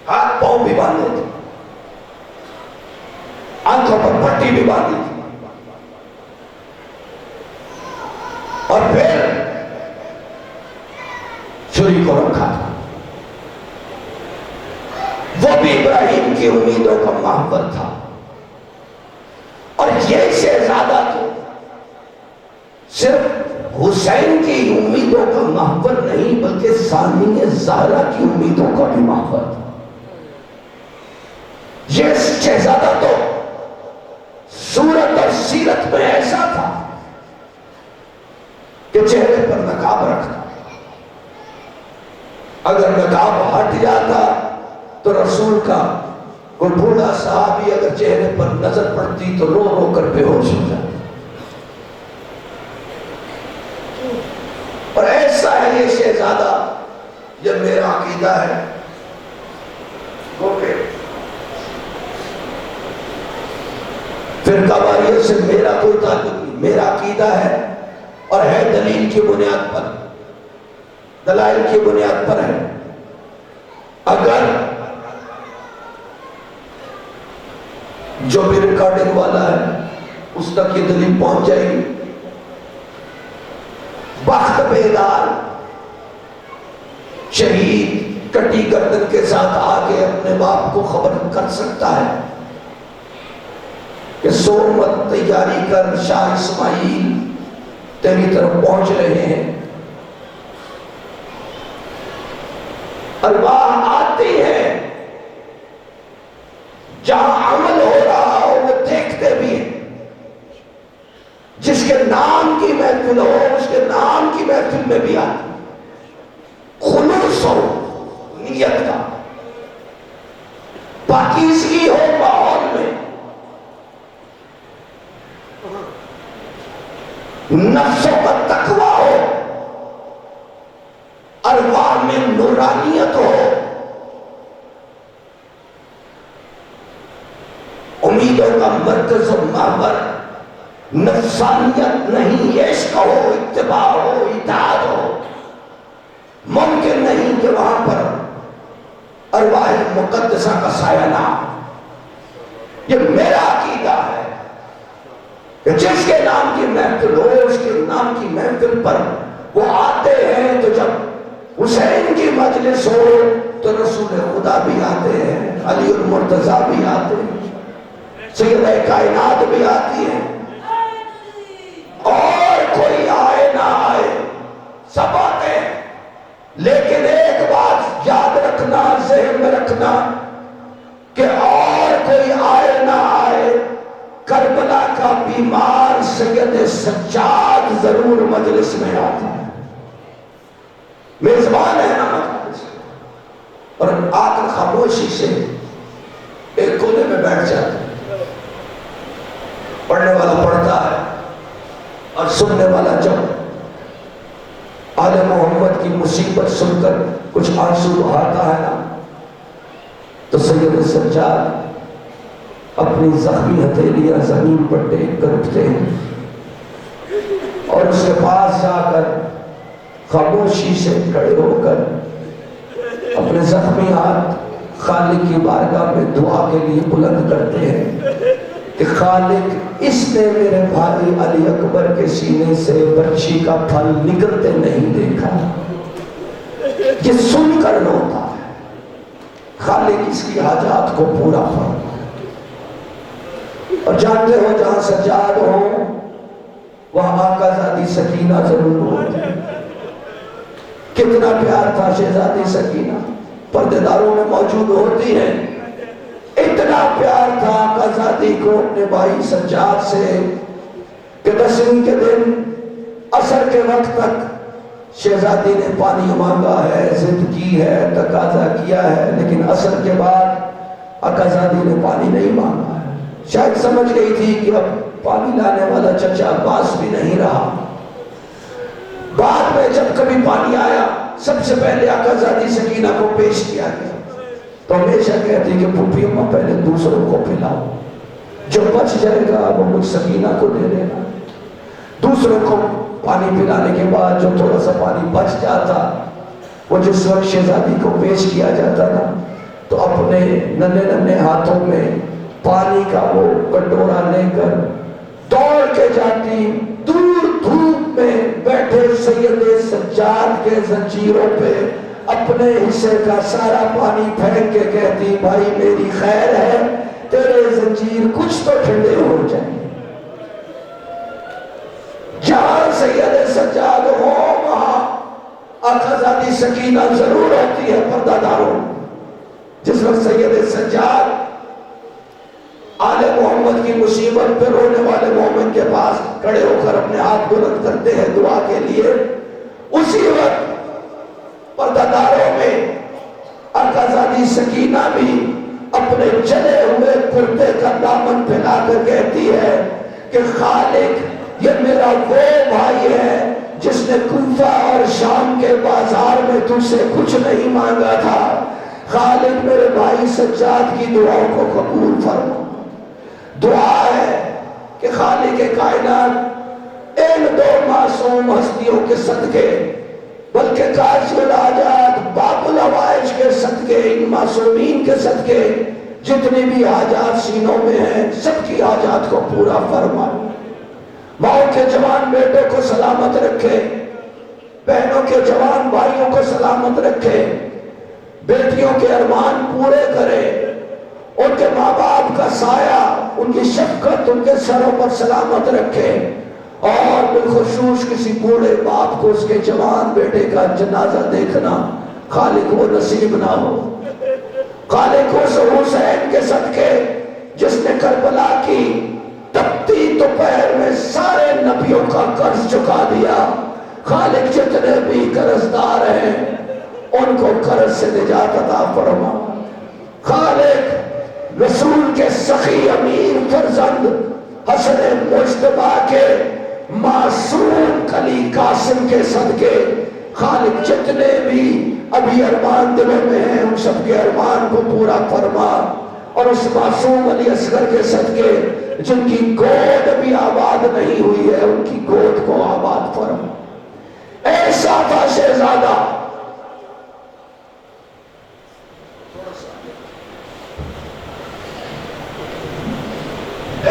ہاتھ پاؤں بھی باندھے تھے، آنکھوں پر پٹی بھی باندھی تھی، اور پھر چھری کو رکھا تھا۔ وہ بھی ابراہیم کی امیدوں کا محور تھا، اور یہ شہزادہ تو صرف حسین کی امیدوں کا محور نہیں بلکہ ثانیہ زہرا کی امیدوں کا بھی محور تھا۔ یہ شہزادہ تو صورت اور سیرت میں ایسا تھا کہ چہرے پر نقاب رکھتا، اگر نقاب ہٹ جاتا تو رسول کا کوئی بوڑھا صحابی اگر چہرے پر نظر پڑتی تو رو رو کر بے ہوش ہو جاتا۔ اور ایسا ہے یہ شہزادہ، یہ میرا عقیدہ ہے فرقہ واریت سے میرا کوئی تعلق نہیں، میرا عقیدہ ہے اور ہے دلیل کی بنیاد پر، دلائل کی بنیاد پر ہے۔ اگر جو بھی ریکارڈنگ والا ہے اس تک یہ دلیل پہنچ جائے گی، بخت بیدار شہید کٹی گردن کے ساتھ آگے اپنے باپ کو خبر کر سکتا ہے کہ سو مت تیاری کر، شاہ اسماعیل تیری طرف پہنچ رہے ہیں۔ ارواح آتی ہے جہاں عمل ہو رہا ہو وہ دیکھتے بھی ہیں، جس کے نام کی محفل ہو اس کے نام کی محفل میں بھی آتی، خلوص ہو نیت کا، پاکیزگی ہو ماحول میں، نفسوں کا تقویٰ ہو، ارواح میں نورانیت ہو، امیدوں کا مرکز و محور نفسانیت نہیں، عشق ہو، اتباع ہو، اطاعت ہو، ممکن نہیں کہ وہاں پر ارواح مقدسہ کا سایہ نہ ہو۔ یہ میرا عقیدہ ہے کہ جس کے نام کی محفل ہو اس کے نام کی محفل پر وہ آتے ہیں، تو جب حسین کی مجلس ہو تو رسول خدا بھی آتے ہیں، علی المرتضیٰ بھی آتے ہیں، سیدہ کائنات بھی آتی ہے، اور کوئی آئے نہ آئے سب آتے ہیں۔ لیکن ایک بات یاد رکھنا، ذہن میں رکھنا کہ اور کوئی آئے نہ آئے، کربلا کا بیمار سید سجاد ضرور مجلس میں آتا ہے، میزبان ہے نا مجلس، اور آ کر خاموشی سے ایک کونے میں بیٹھ جاتا ہے، پڑھنے والا پڑھتا ہے اور سننے والا جب آل محمد کی مصیبت سن کر کچھ آنسو بہاتا ہے نا، تو سید سجاد اپنی زخمی ہتھیلیاں زمین پر ٹیک کر اٹھتے ہیں اور اس کے پاس جا کر خاموشی سے کھڑے ہو کر اپنے زخمی ہاتھ خالق کی بارگاہ میں دعا کے لیے بلند کرتے ہیں کہ خالق اس نے میرے بھائی علی اکبر کے سینے سے بچی کا پھل نکلتے نہیں دیکھا، یہ سن کر روتا ہے، خالق اس کی حاجات کو پورا فرما۔ اور جانتے ہو جہاں سجاد ہوں وہاں آقا زادی سکینہ ضرور ہوتی ہے۔ کتنا پیار تھا شہزادی سکینہ، پردے داروں میں موجود ہوتی ہے، اتنا پیار تھا آقا زادی کو اپنے بھائی سجاد سے کہ 10ویں کے دن عصر کے وقت تک شہزادی نے پانی مانگا ہے، ضد کی ہے، تقاضا کیا ہے، لیکن عصر کے بعد آقا زادی نے پانی نہیں مانگا ہے۔ شاید سمجھ گئی تھی کہ اب پانی لانے والا چچا عباس بھی نہیں رہا۔ بعد میں جب کبھی پانی آیا سب سے پہلے آقا زادی سکینہ کو پیش کیا گیا، تو ہمیشہ کہتی کہ پھوپھی اماں پہلے دوسروں کو پلاؤ، جو بچ جائے گا وہ مجھ سکینہ کو دے دینا۔ دوسروں کو پانی پلانے کے بعد جو تھوڑا سا پانی بچ جاتا، وہ جس وقت شہزادی کو پیش کیا جاتا نا، تو اپنے ننھے ننھے ہاتھوں میں پانی کا وہ کٹورا لے کر دوڑ کے جاتی، دور دھوپ میں بیٹھے سید سجاد کے زنجیروں پہ اپنے حصے کا سارا پانی پھینک کے کہتی بھائی میری خیر ہے، تیرے زنجیر کچھ تو ٹھنڈے ہو جائیں۔ جہاں سید سجاد ہو وہاں آقازادی سکینہ ضرور ہوتی ہے پردہ داروں۔ جس وقت سید سجاد آل محمد کی مصیبت پہ رونے والے مومن کے پاس کھڑے ہو کر اپنے ہاتھ بلند کرتے ہیں دعا کے لیے، اسی وقت پردہ داروں میں آقازادی سکینہ بھی اپنے جلے ہوئے کرتے کا دامن پھیلا کر کہتی ہے کہ خالق یہ میرا وہ بھائی ہے جس نے کوفہ اور شام کے بازار میں تجھ سے کچھ نہیں مانگا تھا، خالق میرے بھائی سجاد کی دعاؤں کو قبول فرما۔ دعا ہے کہ خالق کائنات ان دو معصوم ہستیوں کے صدقے، بلکہ کاشف الحاجات باب الحوائج کے صدقے، ان معصومین کے صدقے جتنی بھی حاجات سینوں میں ہیں سب کی حاجات کو پورا فرما۔ ماؤں کے جوان بیٹوں کو سلامت رکھے، بہنوں کے جوان بھائیوں کو سلامت رکھے، بیٹیوں کے ارمان پورے کرے، ان کے ماں باپ کا سایہ، ان کی شفقت ان کے سروں پر سلامت رکھے، اور بالخصوص کسی بوڑھے باپ کو اس کے جوان بیٹے کا جنازہ دیکھنا خالق وہ نصیب نہ ہو۔ خالق اس حسین کے صدقے جس نے کربلا کی تپتی دوپہر میں سارے نبیوں کا قرض چکا دیا، خالق جتنے بھی قرضدار ہیں ان کو قرض سے نجات عطا فرما۔ خالق رسول کے سخی امین فرزند حسن مجتبیٰ کے معصوم کلی قاسم کے صدقے خالق جتنے بھی ابھی ارمان دلوں میں ہیں ان سب کے ارمان کو پورا فرما، اور اس معصوم علی اصغر کے صدقے جن کی گود ابھی آباد نہیں ہوئی ہے ان کی گود کو آباد فرما۔ ایسا تھا شہزادہ،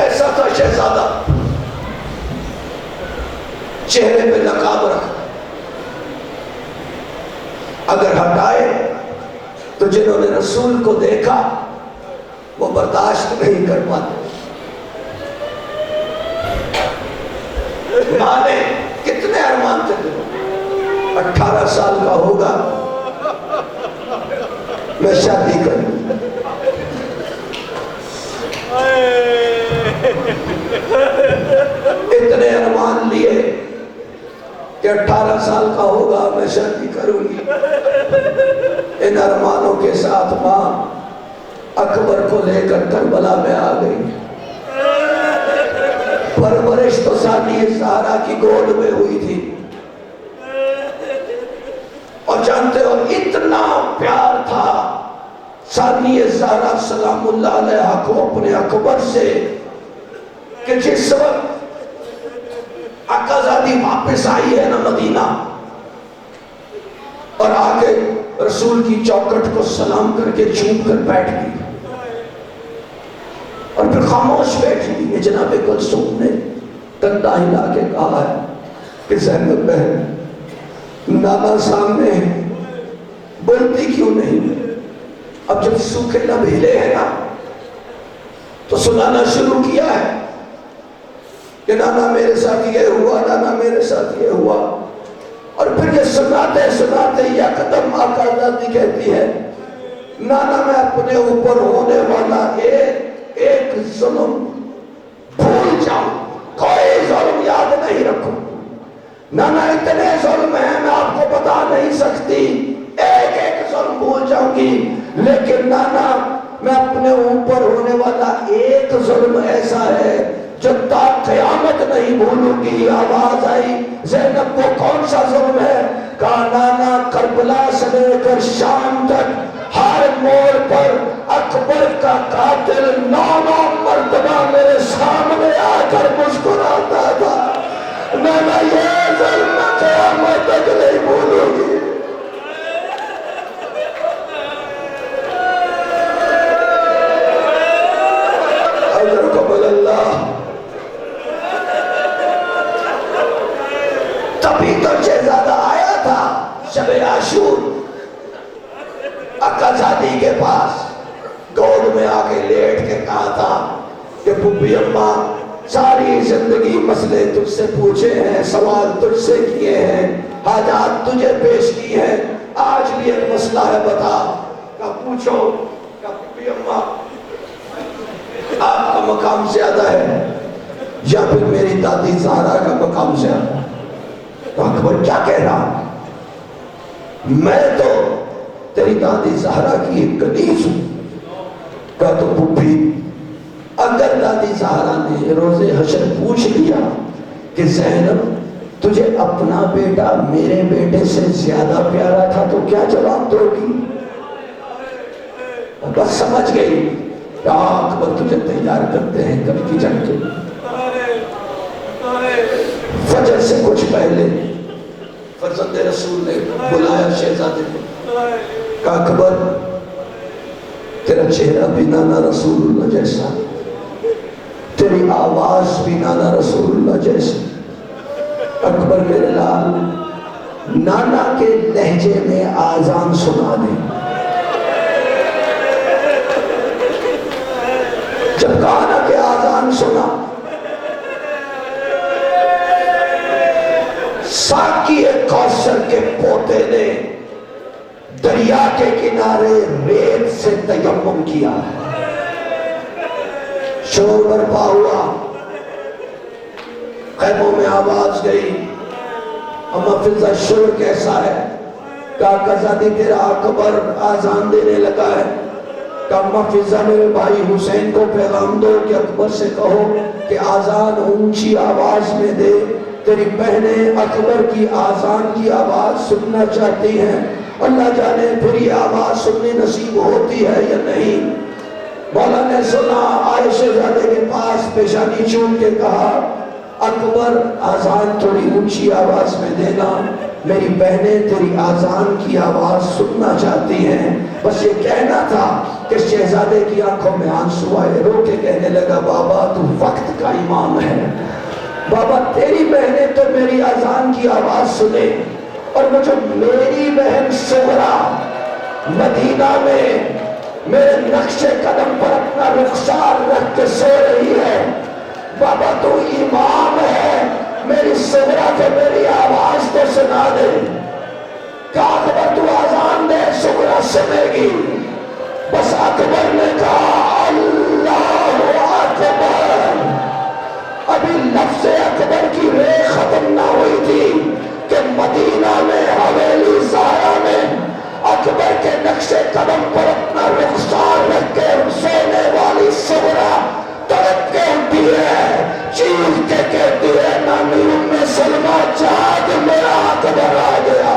ایسا تھا شہزادہ، چہرے پہ نقاب رکھا، اگر ہٹائے تو جنہوں نے رسول کو دیکھا وہ برداشت نہیں کر پاتے۔ ماں نے کتنے ارمان تھے، 18 سال کا ہوگا میں شادی کروں، اتنے ارمان لیے کہ 18 سال کا ہوگا میں شادی کروں گی۔ ان ارمانوں کے ساتھ ماں اکبر کو لے کر کربلا میں آ گئی۔ پرورش تو ثانی زہرا کی گود میں ہوئی تھی، اور جانتے ہو اتنا پیار تھا ثانی زہرا سلام اللہ علیہ کو اپنے اکبر سے کہ جس وقت آقازادی واپس آئی ہے نا مدینہ، اور آگے رسول کی چوکٹ کو سلام کر کے چوم کر بیٹھ گئی، اور پھر خاموش بیٹھ گئی۔ جناب کلثوم نے کندھا ہلا کے کہا ہے کہ زینب بہن نانا سامنے ہے، بولتی کیوں نہیں؟ اب جب سوکھے لب ہلے ہیں نا تو سنانا شروع کیا ہے کہ نانا میرے ساتھ یہ ہوا، نانا میرے ساتھ یہ ہوا، اور پھر یہ سناتے سناتے یا قدم آقازادی کہتی ہے نانا میں اپنے اوپر ہونے والا ایک ظلم بھول جاؤں، کوئی ظلم یاد نہیں رکھوں، نانا اتنے ظلم ہیں میں آپ کو بتا نہیں سکتی، ایک ایک ظلم بھول جاؤں گی، لیکن نانا میں اپنے اوپر ہونے والا ایک ظلم ایسا ہے جو تا قیامت نہیں بھولوں گی۔ آواز آئی زینب وہ کون سا ظلم ہے؟ کہا نانا کربلا سے لے کر شام تک ہر موڑ پر کا قاتل 9 مرتبہ میرے سامنے آ کر مسکراتا تھا، میں یہ ظلم قیامت تک نہیں بھولوں گی۔ اجر قبل اللہ۔ تبھی تو شہزادہ آیا تھا شب عاشور اکازادی کے پاس، گود میں آ کے لیٹ کے کہا تھا کہ پھپھی اماں ساری زندگی مسئلے تجھ سے پوچھے ہیں، سوال تجھ سے کیے ہیں، حاجات تجھے پیش کی ہیں، آج بھی ایک مسئلہ ہے، بتا۔ کہا پوچھو۔ کہا پھپھی اماں آپ کا مقام زیادہ ہے یا پھر میری دادی زہرا کا مقام زیادہ ہے؟ تو اکبر کیا کہہ رہا؟ میں تو تیری دادی زہرا کی ایک کنیز ہوں۔ کہا تو پھپھی اگر دادی زہرا نے روز حشر پوچھ لیا کہ زینب تجھے اپنا بیٹا میرے بیٹے سے زیادہ پیارا تھا تو کیا جواب دو گی؟ بس سمجھ گئی کہ اکبر تجھے تیار کرتے ہیں کل کی جنگ کے لیے۔ فجر سے کچھ پہلے فرزند رسول نے بلایا شہزادے کو، کہا اکبر تیرا چہرہ بھی نانا رسول اللہ جیسا، تیری آواز بھی نانا رسول اللہ جیسی، اکبر میرے لال نانا کے لہجے میں آذان سنا دے۔ جب کہا کہ آذان سنا، ساقی کوثر کے پوتے نے دریا کے کنارے ریت سے تیمم کیا، شور برپا ہوا، خیموں میں آواز گئی، اما فضا شور کیسا ہے؟ کہا قزادی تیرا اکبر آذان دینے لگا ہے۔ کہا اما فضا میرے بھائی حسین کو پیغام دو کہ اکبر سے کہو کہ آذان اونچی آواز میں دے، تیری بہنیں اکبر کی آذان کی آواز سننا چاہتی ہیں، اللہ جانے پھر یہ آواز سننی نصیب ہوتی ہے یا نہیں۔ مولا نے سنا، آئے شہزادے کے پاس پیشانی چوم کے کہا اکبر آذان تھوڑی اونچی آواز میں دینا، میری بہنیں تیری آذان کی آواز سننا چاہتی ہیں۔ بس یہ کہنا تھا کہ شہزادے کی آنکھوں میں آنسو آئے، رو کے کہنے لگا بابا تو وقت کا امام ہے، بابا تیری بہنیں تو میری آذان کی آواز سنے، اور مجھے میری بہن سغرا مدینہ میں میرے نقش قدم پر اپنا رخسار رکھ کے سو رہی ہے، بابا تو امام ہے، میری سغرا کو میری آواز تو سنا دے۔ کہا اکبر تو آذان دے، سغرا سنے گی۔ بس اکبر نے کہا اللہ اکبر، ابھی لفظ اکبر کی رے ختم نہ ہوئی تھی کہ مدینہ میں حویلی زہرا میں اکبر کے نقش قدم پر اپنا رخسار رکھ کے سونے والی سغرا تڑپ کے اٹھی ہے، چیخ کے کہتی ہے نامی ام سلمہ جاگ میرا اکبر آ گیا،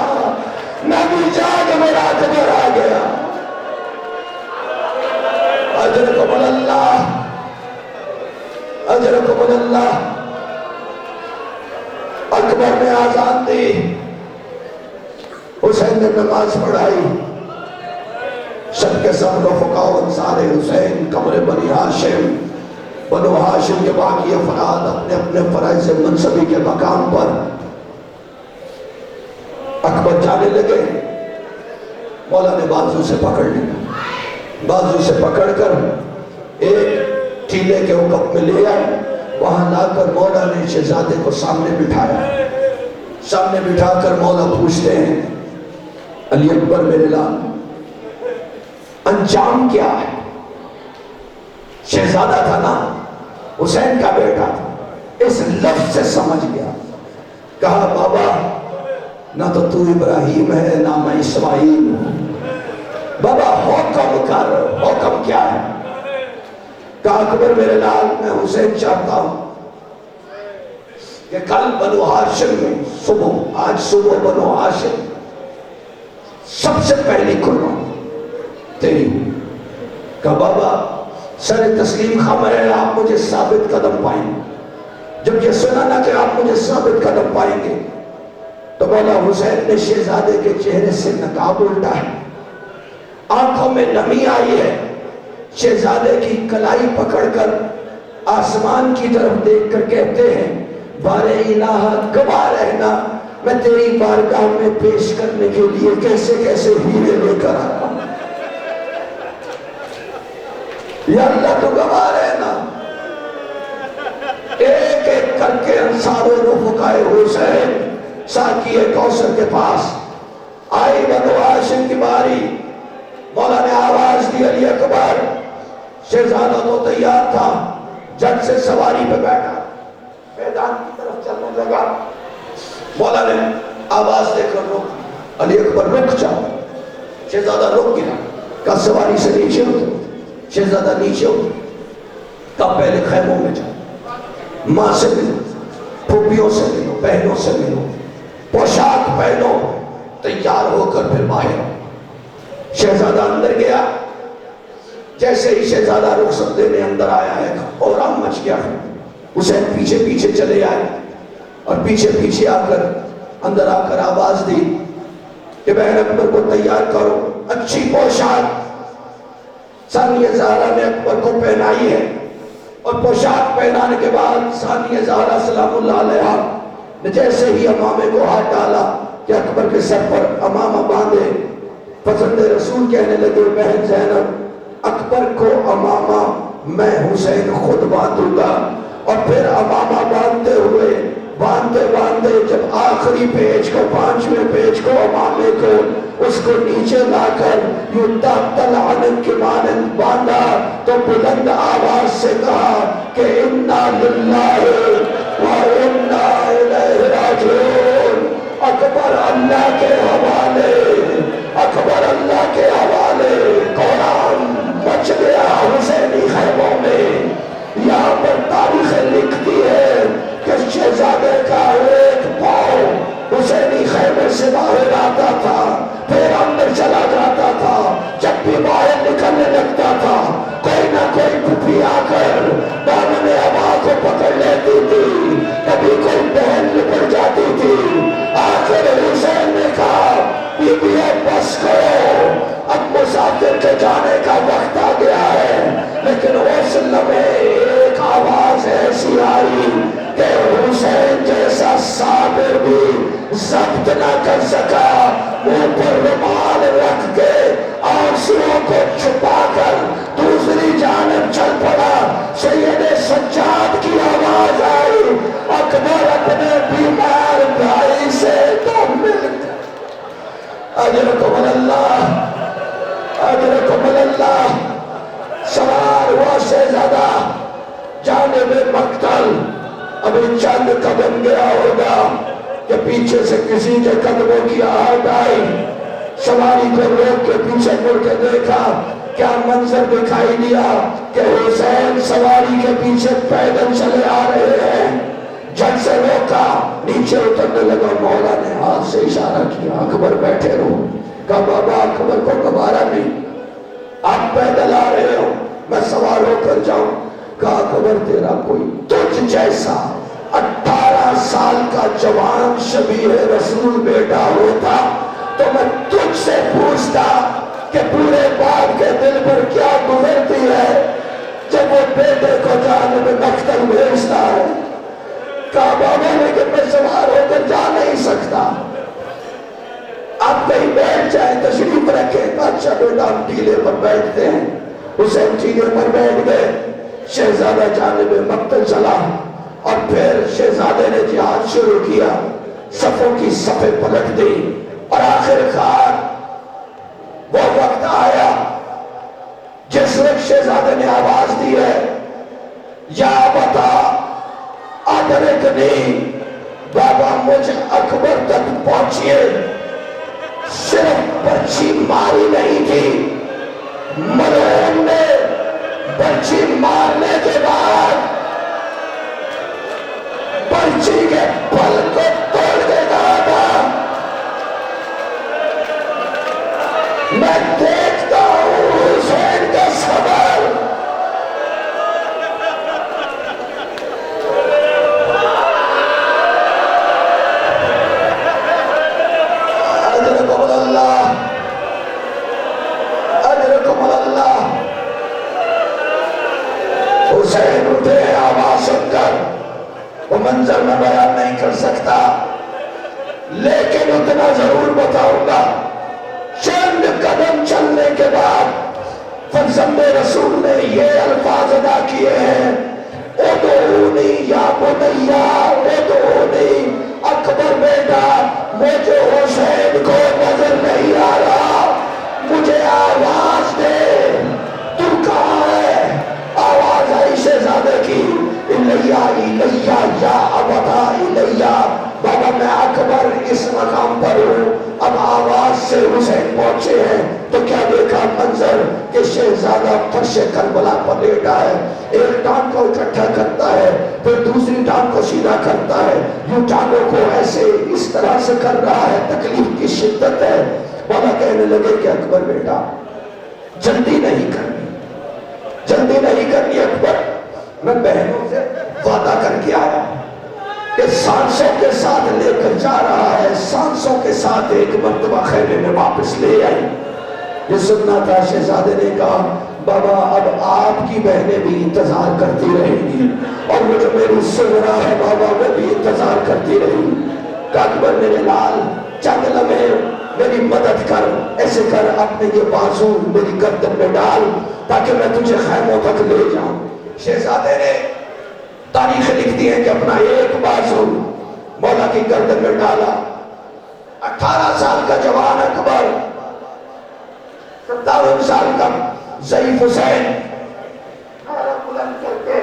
نبی جاگ میرا اکبر آ گیا۔ اجرکم اللہ، اجرکم اللہ۔ اکبر نے آزان دی، حسین نے نماز پڑھائی، سب کے سب رفقا و انصار حسین قبر بنی ہاشم، بنو ہاشم کے باقی افراد اپنے اپنے فرائض منصبی کے مقام پر۔ اکبر جانے لگے، مولا نے بازو سے پکڑ لیا، بازو سے پکڑ کر ایک ٹھیلے کے حکم میں لے آئے، وہاں لا کر مولا نے شہزادے کو سامنے بٹھایا، سامنے بٹھا کر مولا پوچھتے ہیں علی اکبر میرے لال انجام کیا ہے؟ شہزادہ تھا نا، حسین کا بیٹا تھا، اس لفظ سے سمجھ گیا۔ کہا بابا نہ تو ابراہیم ہے نہ میں اسماعیل ہوں، بابا حکم کر، حکم کیا ہے؟ کہا اکبر میرے لال میں حسین چاہتا ہوں کہ کل بنو ہاشم میں صبح، آج صبح بنو ہاشم سب سے پہلی قربانی تیری۔ کہا بابا سر تسلیم خم ہے آپ مجھے ثابت قدم پائیں گے. جب یہ سنا نا کہ آپ مجھے ثابت قدم پائیں گے تو مولا حسین نے شہزادے کے چہرے سے نقاب الٹا ہے, آنکھوں میں نمی آئی ہے, شہزادے کی کلائی پکڑ کر آسمان کی طرف دیکھ کر کہتے ہیں بارے الہ گواہ رہنا میں تیری بارگاہ میں پیش کرنے کے لیے کیسے کیسے ہیرے لے کر آیا ہوں. یا اللہ تو گواہ رہنا. ایک ایک کر کے انصار و رفقائے حسین ساقی کوثر کے پاس آئی. بنو ہاشم کی باری, مولا نے آواز دی علی اکبر. شہزادہ تو تیار تھا, جج سے سواری پہ بیٹھا, میدان کی طرف چلنے لگا. مولا نے آواز دے کر روک, علی اکبر رک جاؤ. شہزادہ رک گیا, کہا سواری سے نیچے اترو. شہزادہ نیچے اترو, کہا پہلے خیموں میں جاؤ, ماں سے ملو, پھوپھیوں سے ملو, بہنوں سے ملو, پوشاک پہنو, تیار ہو کر پھر باہر آؤ. شہزادہ اندر گیا. جیسے ہی شہزادہ رخصت لینے اندر آیا ہے اور مچ گیا ہے. حسین پیچھے پیچھے چلے آئے اور پیچھے پیچھے آ کر اندر آ کر آواز دی کہ بہن اکبر کو تیار کرو, اچھی پوشاک. ثانیہ زہرا نے اکبر کو پہنائی ہے اور پوشاک پہنانے کے بعد ثانیہ زہرا سلام اللہ علیہا نے جیسے ہی امامے کو ہاتھ ڈالا کہ اکبر کے سر پر امامہ باندھے, فرزند رسول کہنے لگے بہن زینب اکبر کو امامہ میں حسین خود باندھوں گا. اور پھر امامہ باندھتے باندھتے جب آخری پیج کو, 5ویں پیج کو, امامے کو اس کو نیچے لا کر یوں تل عنق کے مانند باندھا تو بلند آواز سے کہا کہ انا للہ و انا الیہ راجعون. اکبر اللہ کے حوالے, اکبر اللہ کے حوالے. قرآن بچ گیا حسینی خیموں میں. یہاں پر تاریخ لکھتی ہے کہ شہزادے کا ایک پاؤں حسینی خیمے سے باہر آتا تھا, پھر اندر چلا جاتا تھا. جب بھی باہر نکلنے لگتا تھا کوئی نہ کوئی پھوپھی آ کر دامن ابا کو پکڑ لیتی تھی, کبھی کوئی بہن لپٹ جاتی تھی. آخر حسین نے کہا بی بی بس کرو, اب مسافر کے جانے کا وقت آ گیا ہے. لیکن اس لمحے ایک آواز ایسی آئی کہ حسین جیسا صابر بھی ضبط نہ کر سکا. منہ پر رومال رکھ کے آنسوؤں کو چھپا کر دوسری جانب چل پڑا. سید سجاد کی آواز آئی, اکبر اپنے بیمار بھائی سے تو مل اجرکم اللہ, اجرکم اللہ. سوار ہوا شہزادہ جانب مقتل. ابھی چند قدم گیا ہوگا کہ پیچھے سے کسی کے قدموں کی آہٹ آئی. سواری کو روک کے پیچھے مڑ کے دیکھا, کیا منظر دکھائی دیا کہ حسین سواری کے پیچھے پیدل چلے آ رہے ہیں. جھٹ سے روکا, نیچے اترنے لگا. مولا نے ہاتھ سے اشارہ کیا اکبر بیٹھے رہو. کہا بابا اکبر کو گوارا نہیں, آپ پیدل آ رہے ہو, میں سوار ہو کر جاؤں. کہا اکبر تیرا کوئی تجھ جیسا 18 سال کا جوان شبیہ رسول بیٹا ہوتا تو میں تجھ سے پوچھتا کہ پورے باپ کے دل پر کیا گزرتی ہے جب وہ بیٹے کو جانب مقتل بھیجتا ہے. کہا بابا لیکن میں سوار ہو کر جا نہیں سکتا, آپ کہیں بیٹھ جائیں, تشریف رکھیں. اچھا بیٹا ہم ٹیلے پر بیٹھتے ہیں. حسین ٹیلے پر بیٹھ گئے. شہزادہ جانب مقتل چلا اور پھر شہزادے نے جہاد شروع کیا. صفوں کی صفیں پلٹ دی اور آخر کار وہ وقت آیا جس وقت شہزادے نے آواز دی ہے یا بتا ادرکنی, بابا مجھ اکبر تک پہنچیے. صرف پرچی ماری نہیں تھی, مرحوم نے پرچی مارنے کے بعد پرچی کے پل کو توڑ کے کہا تھا میں دیکھتا ہوں حسین کا صبر, میں بیان نہیں کر سکتا، لیکن اتنا ضرور بتاؤں گا، چند قدم چلنے کے بعد فرزند رسول نے یہ الفاظ ادا کیے ہیں، ادعونی یا بنیا ادعونی، اکبر بیٹا مجھے حسین کو نظر نہیں آ رہا، مجھے آواز دے، تو کہاں ہے؟ آواز آئی شہزادے کی، الیہ الیہ یا ابدا الیہ، بابا میں اکبر اس مقام پر ہوں، اب آواز سے حسین پہنچے ہیں۔ تو کیا دیکھا منظر کہ شہزادہ فرش کربلا پر لیٹا ہے، ایک ٹانگ کو اکٹھا کرتا ہے، پھر دوسری ٹانگ کو سیدھا کرتا ہے، یوں ٹانگوں کو ایسے اس طرح سے کر رہا ہے، تکلیف کی شدت ہے۔ مولا کہنے لگے کہ اکبر بیٹا جلدی نہیں کرنی، جلدی نہیں کرنی اکبر، میں بہنوں سے وعدہ کر کے آیا کہ سانسوں کے ساتھ لے کر جا رہا ہے، سانسوں کے ساتھ ایک مرتبہ خیمے میں واپس لے آئی۔ یہ سننا تھا، شہزادے نے کہا بابا اب آپ کی بہنیں بھی انتظار کرتی رہیں گی، اور مجھے میری سغرا ہے بابا میں بھی انتظار کرتی رہی۔ کہ اکبر میرے لال چند لمحے میری مدد کر، ایسے کر اپنے یہ بازو میری گردن میں ڈال تاکہ میں تجھے خیموں تک لے جاؤں۔ شہزادے نے تاریخ لکھتی ہے کہ اپنا ایک بازو مولا کی گردن میں ڈالا، 18 سال کا جوان اکبر، 57 سال کا ضعیف حسین نعرہ بلند کر کے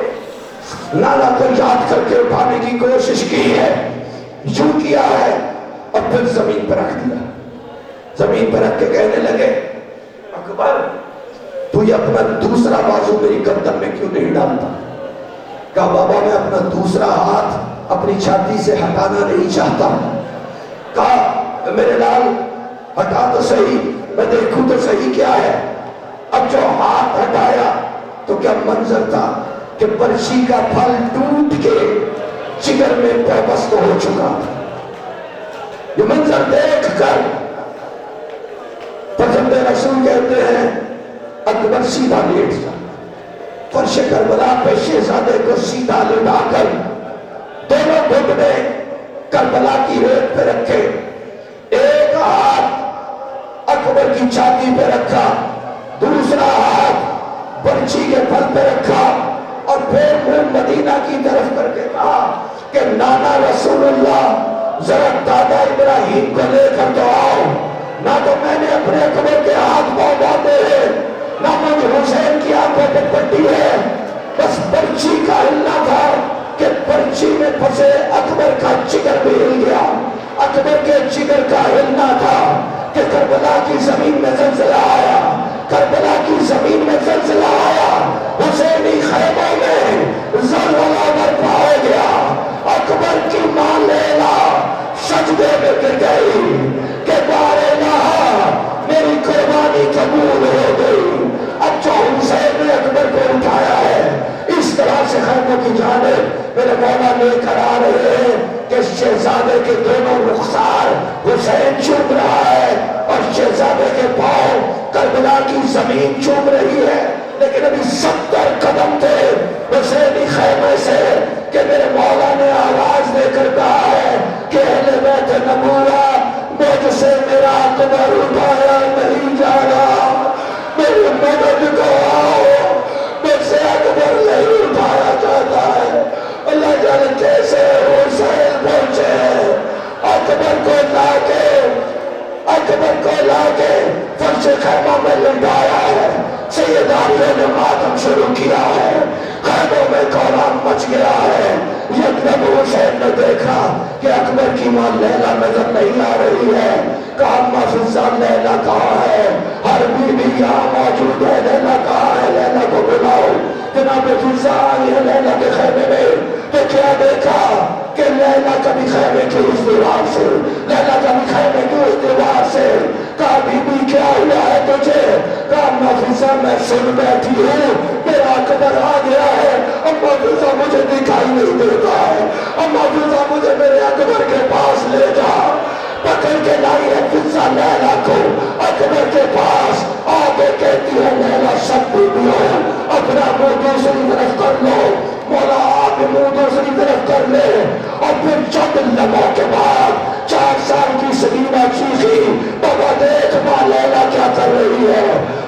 نانا کو یاد کر کے اٹھانے کی کوشش کی ہے، یوں کیا ہے، اور پھر زمین پر رکھ دیا۔ زمین پر رکھ کے کہنے لگے اکبر تو یہ اپنا دوسرا بازو میری گردن میں کیوں نہیں ڈالتا؟ کہا بابا میں اپنا دوسرا ہاتھ اپنی چھاتی سے ہٹانا نہیں چاہتا۔ کہا میرے لال ہٹا تو صحیح، میں دیکھوں تو صحیح کیا ہے۔ اب جو ہاتھ ہٹایا تو کیا منظر تھا کہ برچی کا پھل ٹوٹ کے جگر میں پیوست ہو چکا تھا۔ یہ منظر دیکھ کر فرزند رسول کہتے ہیں اکبر سیدھا لیٹ جا، فرش کربلا پہ شہزادے کو سیدھا لٹا کر دونوں گھٹنے کربلا کی ریت پہ رکھے، ایک ہاتھ اکبر کی چھاتی پہ رکھا، دوسرا ہاتھ برچی کے پھل پہ رکھا، اور پھر منہ مدینہ کی طرف کر کے کہا کہ نانا رسول اللہ ذرا دادا ابراہیم کو لے کر تو آؤ، نہ تو میں نے اپنے اکبر کے ہاتھ پاؤں باندھے ہیں، نہ مجھ حسین کی آنکھوں پہ پٹی ہے، بس پرچی کا ہلنا تھا کہ پرچی میں پھنسے اکبر کا جگر بھی ہل گیا۔ اکبر کے جگر کا ہلنا تھا کہ کربلا کی زمین میں زلزلہ آیا، کربلا کی زمین میں زلزلہ آیا، حسینی خیموں میں زلزلہ برپا ہو گیا۔ اکبر کی ماں لیلا سجدے میں گر گئی کہ بار الہ میری قربانی قبول ہو گئی۔ اب جو حسین نے اکبر کو اٹھایا ہے، اس طرح سے خیموں کی جانب میرے مولا لے کر آ رہے ہیں کہ شہزادے کے دونوں رخسار حسین چوم رہا ہے، اور شہزادے کے پاؤں کربلا کی زمین چوم رہی ہے، لیکن ابھی 70 قدم تھے حسینی خیمے سے کہ میرے مولا نے آواز دے کر کہا ہے کہ اہل بیت نبوہ مجھ سے میرا اکبر اٹھایا نہیں جا رہا، میری مدد کو آؤ، مجھ سے اکبر نہیں اٹھایا جاتا ہے۔ اللہ جانے کیسے حسین پہنچے، اکبر کو لا کے فرش خیمہ میں لٹایا ہے، سیداریوں نے ماتم شروع کیا ہے، خیموں میں کوران مچ گیا ہے۔ یکدم حسین نے دیکھا کہ اکبر کی ماں لیلا نظر نہیں آ رہی ہے، کہا اما فضا لیلا کہاں ہے؟ ہر بی بی یہاں موجود ہے، لیلا کہاں ہے؟ لیلا کو بلاؤ۔ جناب فضا آئی ہے لیلا کے خیمے میں، تو کیا دیکھا کہ لیلا کبھی خیمے کی اس دیوار سے، لیلا کبھی خیمے کی اس دیوار سے، کہا بی بی کیا ہوا ہے تجھے؟ کہا اما فضا میں سن بیٹھی ہوں میرا اکبر آ گیا ہے، اما فضا مجھے دکھائی نہیں دیتا ہے، اما فضا مجھے میرے اکبر کے پاس لے جا۔ پکڑ کے لائی ہے فضا لیلا کو اکبر کے پاس، آگے کہتی ہے لیلا سب بیبیوں اپنا منہ دوسری طرف کر لو، مولا آپ منہ دوسری طرف کر لے، اور پھر چند لمحوں کے بعد 4 سال کی سکینہ چیخی، بابا دیکھ ماں لیلا کیا کر رہی ہے۔